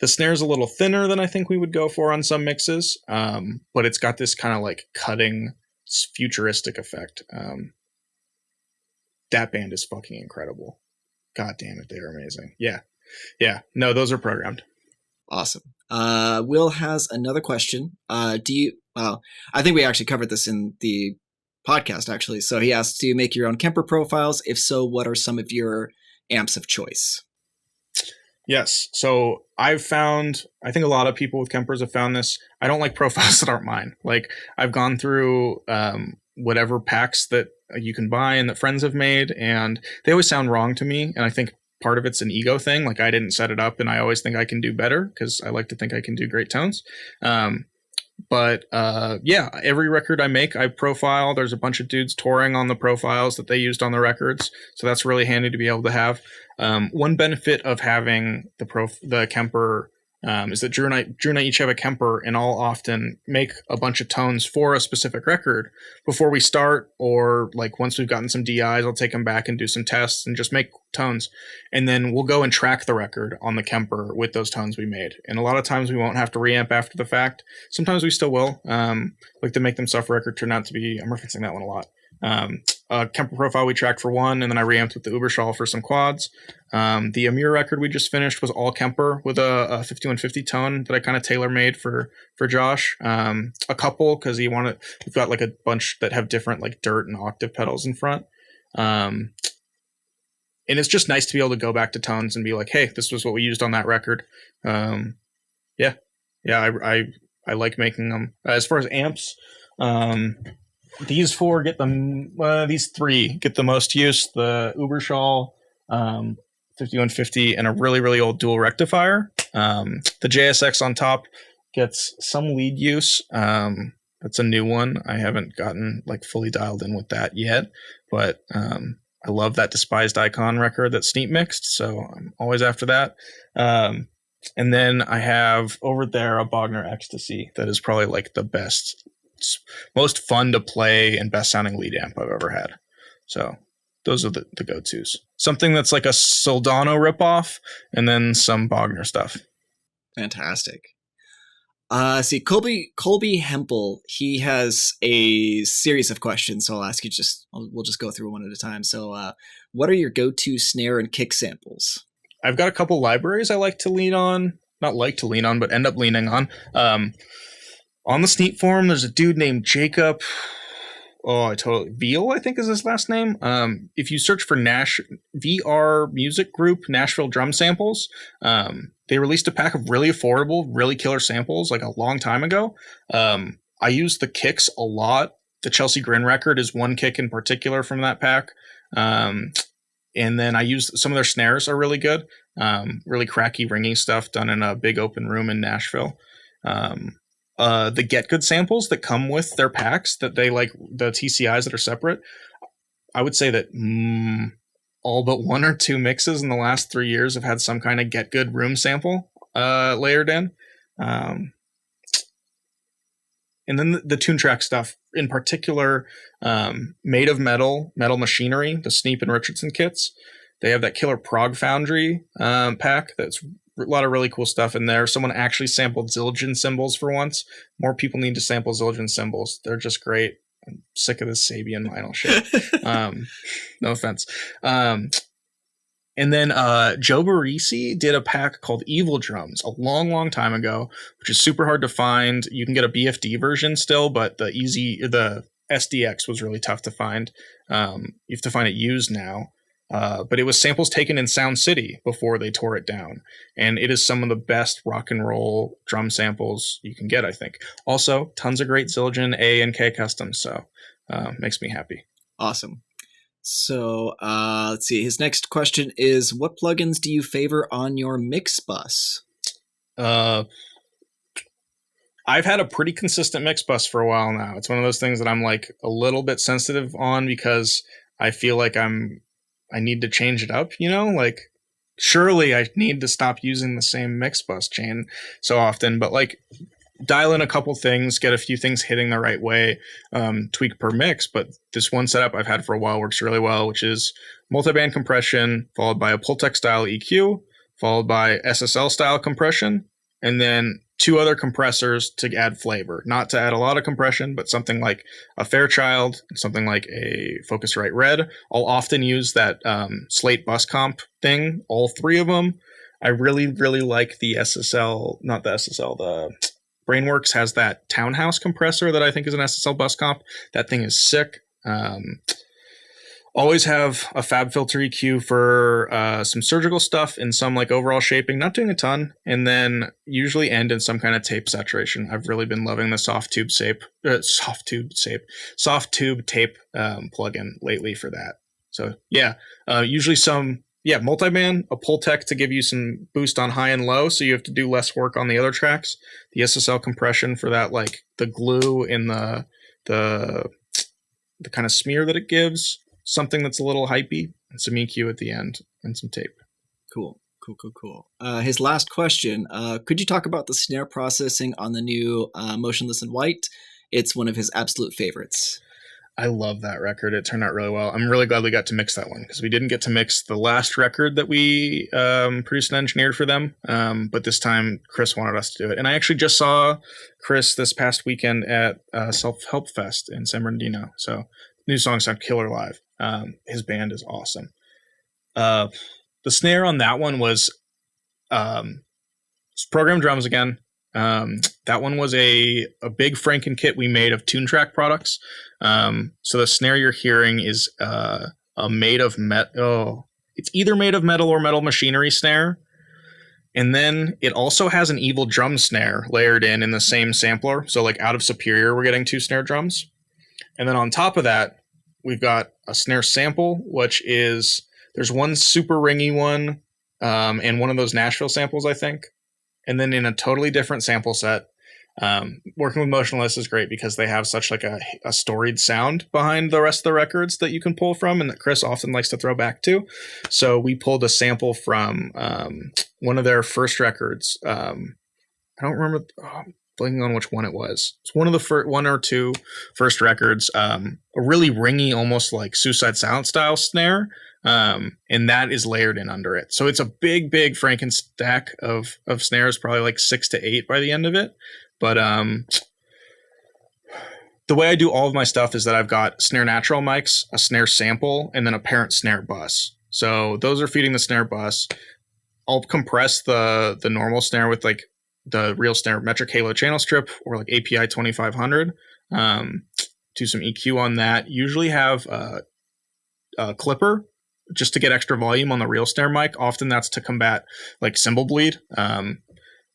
the snare's a little thinner than I think we would go for on some mixes, but it's got this kind of like cutting, futuristic effect. That band is fucking incredible. God damn it, they are amazing. Yeah. No, those are programmed. Awesome. Will has another question. I think we actually covered this in the podcast, actually. So he asks, do you make your own Kemper profiles? If so, what are some of your amps of choice? Yes. So I think a lot of people with Kempers have found this. I don't like profiles that aren't mine. Like, I've gone through whatever packs that you can buy and that friends have made, and they always sound wrong to me. And I think part of it's an ego thing. Like, I didn't set it up, and I always think I can do better because I like to think I can do great tones. But every record I make, I profile. There's a bunch of dudes touring on the profiles that they used on the records. So that's really handy to be able to have. One benefit of having the Kemper is that Drew and I each have a Kemper, and I'll often make a bunch of tones for a specific record before we start, or like once we've gotten some DIs, I'll take them back and do some tests and just make tones. And then we'll go and track the record on the Kemper with those tones we made. And a lot of times we won't have to reamp after the fact. Sometimes we still will. Like the Make Them Suffer record turned out to be, I'm referencing that one a lot. Kemper profile we tracked for one, and then I reamped with the Uberschall for some quads. The Emmure record we just finished was all Kemper with a 5150 tone that I kind of tailor made for Josh. A couple, because we've got like a bunch that have different like dirt and octave pedals in front. And it's just nice to be able to go back to tones and be like, hey, this was what we used on that record. I like making them. As far as amps, these these three get the most use. The Uberschall 5150, and a really, really old dual rectifier. The JSX on top gets some lead use. That's a new one. I haven't gotten like fully dialed in with that yet, but I love that Despised Icon record that Sneap mixed, so I'm always after that. And then I have over there a Bogner Ecstasy that is probably like the best, most fun to play and best sounding lead amp I've ever had. So those are the go-tos. Something that's like a Soldano ripoff, and then some Bogner stuff. Fantastic. See, Colby Hempel, he has a series of questions, so I'll ask you we'll just go through one at a time. So what are your go-to snare and kick samples? I've got a couple libraries I like to lean on. Not like to lean on, but end up leaning on. On the Sneap forum, there's a dude named Jacob. Veal, I think is his last name. If you search for VR Music Group Nashville Drum Samples, they released a pack of really affordable, really killer samples like a long time ago. I use the kicks a lot. The Chelsea Grin record is one kick in particular from that pack. And then I use some of their snares are really good. Really cracky, ringy stuff done in a big open room in Nashville. The Get Good samples that come with their packs that they like, the TCIs that are separate. I would say that all but one or two mixes in the last 3 years have had some kind of Get Good room sample layered in. And then the Tune Track stuff, in particular, Made of Metal Machinery, the Sneap and Richardson kits. They have that killer Prog Foundry pack that's a lot of really cool stuff in there. Someone actually sampled Zildjian cymbals for once. More people need to sample Zildjian cymbals. They're just great. I'm sick of this Sabian vinyl shit. No offense. And then Joe Barisi did a pack called Evil Drums a long, long time ago, which is super hard to find. You can get a BFD version still, but the SDX was really tough to find. You have to find it used now. But it was samples taken in Sound City before they tore it down. And it is some of the best rock and roll drum samples you can get, I think. Also, tons of great Zildjian A and K customs, so makes me happy. Awesome. So let's see. His next question is, what plugins do you favor on your mix bus? I've had a pretty consistent mix bus for a while now. It's one of those things that I'm like a little bit sensitive on because I feel like I need to change it up, like surely I need to stop using the same mix bus chain so often, but like dial in a couple things, get a few things hitting the right way, tweak per mix. But this one setup I've had for a while works really well, which is multiband compression, followed by a Pultec style EQ, followed by SSL style compression, and then two other compressors to add flavor. Not to add a lot of compression, but something like a Fairchild, something like a Focusrite Red. I'll often use that Slate bus comp thing, all three of them. I really, really like the SSL, not the SSL, the Brainworks has that Townhouse compressor that I think is an SSL bus comp. That thing is sick. Always have a FabFilter EQ for some surgical stuff and some like overall shaping, not doing a ton, and then usually end in some kind of tape saturation. I've really been loving the soft tube tape plugin lately for that. So yeah, usually some multiband, a Pultec to give you some boost on high and low, so you have to do less work on the other tracks. The SSL compression for that, like the glue in the kind of smear that it gives. Something that's a little hypey, and some EQ at the end, and some tape. Cool. His last question, could you talk about the snare processing on the new Motionless in White? It's one of his absolute favorites. I love that record. It turned out really well. I'm really glad we got to mix that one, because we didn't get to mix the last record that we produced and engineered for them, but this time Chris wanted us to do it. And I actually just saw Chris this past weekend at Self-Help Fest in San Bernardino, so new songs sound killer live. His band is awesome. The snare on that one was programmed drums again. That one was a big Franken kit we made of Tune Track products. So the snare you're hearing is made of metal. It's either made of metal or Metal Machinery snare. And then it also has an Evil Drum snare layered in the same sampler. So like out of Superior, we're getting two snare drums. And then on top of that, we've got a snare sample, which is, there's one super ringy one and one of those Nashville samples, I think. And then in a totally different sample set, working with Motionless is great because they have such like a storied sound behind the rest of the records that you can pull from and that Chris often likes to throw back to. So we pulled a sample from one of their first records. I don't remember, blanking on which one it was. It's one of the one or two first records, a really ringy, almost like Suicide Silence style snare. And that is layered in under it. So it's a big Frankenstack of snares, probably like 6 to 8 by the end of it. But the way I do all of my stuff is that I've got snare natural mics, a snare sample, and then a parent snare bus. So those are feeding the snare bus. I'll compress the normal snare with like the real snare metric halo channel strip or like API 2500. Do some EQ on that. Usually have a clipper just to get extra volume on the real snare mic. Often that's to combat like cymbal bleed.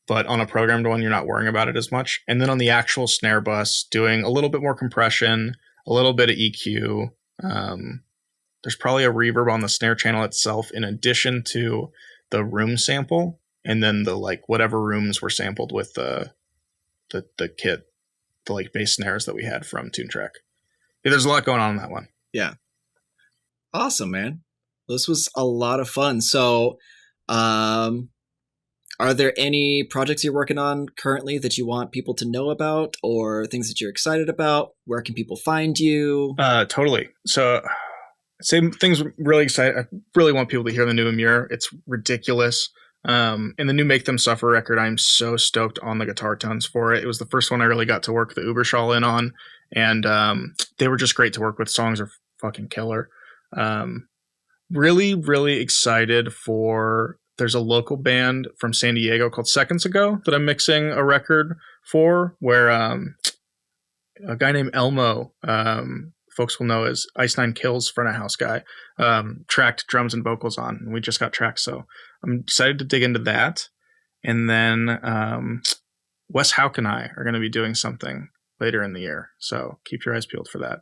But on a programmed one, you're not worrying about it as much. And then on the actual snare bus, doing a little bit more compression, a little bit of EQ. There's probably a reverb on the snare channel itself in addition to the room sample. And then the like whatever rooms were sampled with the kit, the like bass snares that we had from TuneTrack. Yeah, there's a lot going on in that one. Yeah. Awesome, man. This was a lot of fun. So, are there any projects you're working on currently that you want people to know about or things that you're excited about? Where can people find you? Totally. So same things really excited. I really want people to hear the new Emmure. It's ridiculous. And the new Make Them Suffer record, I'm so stoked on the guitar tones for it. It was the first one I really got to work the Uberschall in on. And they were just great to work with. Songs are fucking killer. Really excited for... There's a local band from San Diego called Seconds Ago that I'm mixing a record for where a guy named Elmo, folks will know as Ice Nine Kills front of house guy, tracked drums and vocals on. And we just got tracks. So I'm excited to dig into that. And then Wes Houck and I are going to be doing something later in the year. So keep your eyes peeled for that.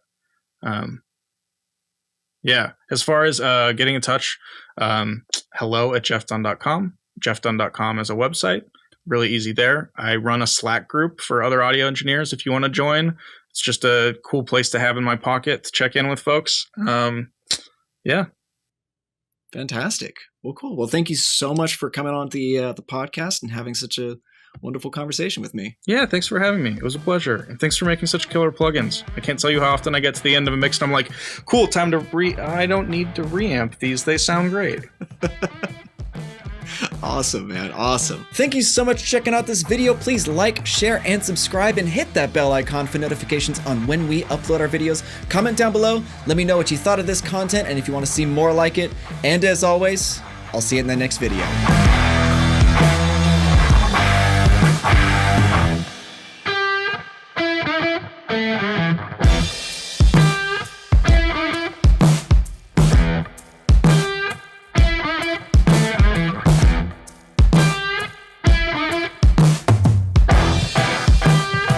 Yeah, as far as getting in touch, hello@jeffdunne.com. Jeffdunne.com is a website. Really easy there. I run a Slack group for other audio engineers if you want to join. It's just a cool place to have in my pocket to check in with folks. Yeah. Fantastic. Well, cool. Well, thank you so much for coming on the podcast and having such a wonderful conversation with me. Yeah, thanks for having me. It was a pleasure. And thanks for making such killer plugins. I can't tell you how often I get to the end of a mix and I'm like, cool, time to I don't need to reamp these. They sound great. Awesome, man. Awesome. Thank you so much for checking out this video. Please like, share, and subscribe, and hit that bell icon for notifications on when we upload our videos. Comment down below. Let me know what you thought of this content and if you want to see more like it. And as always, I'll see you in the next video.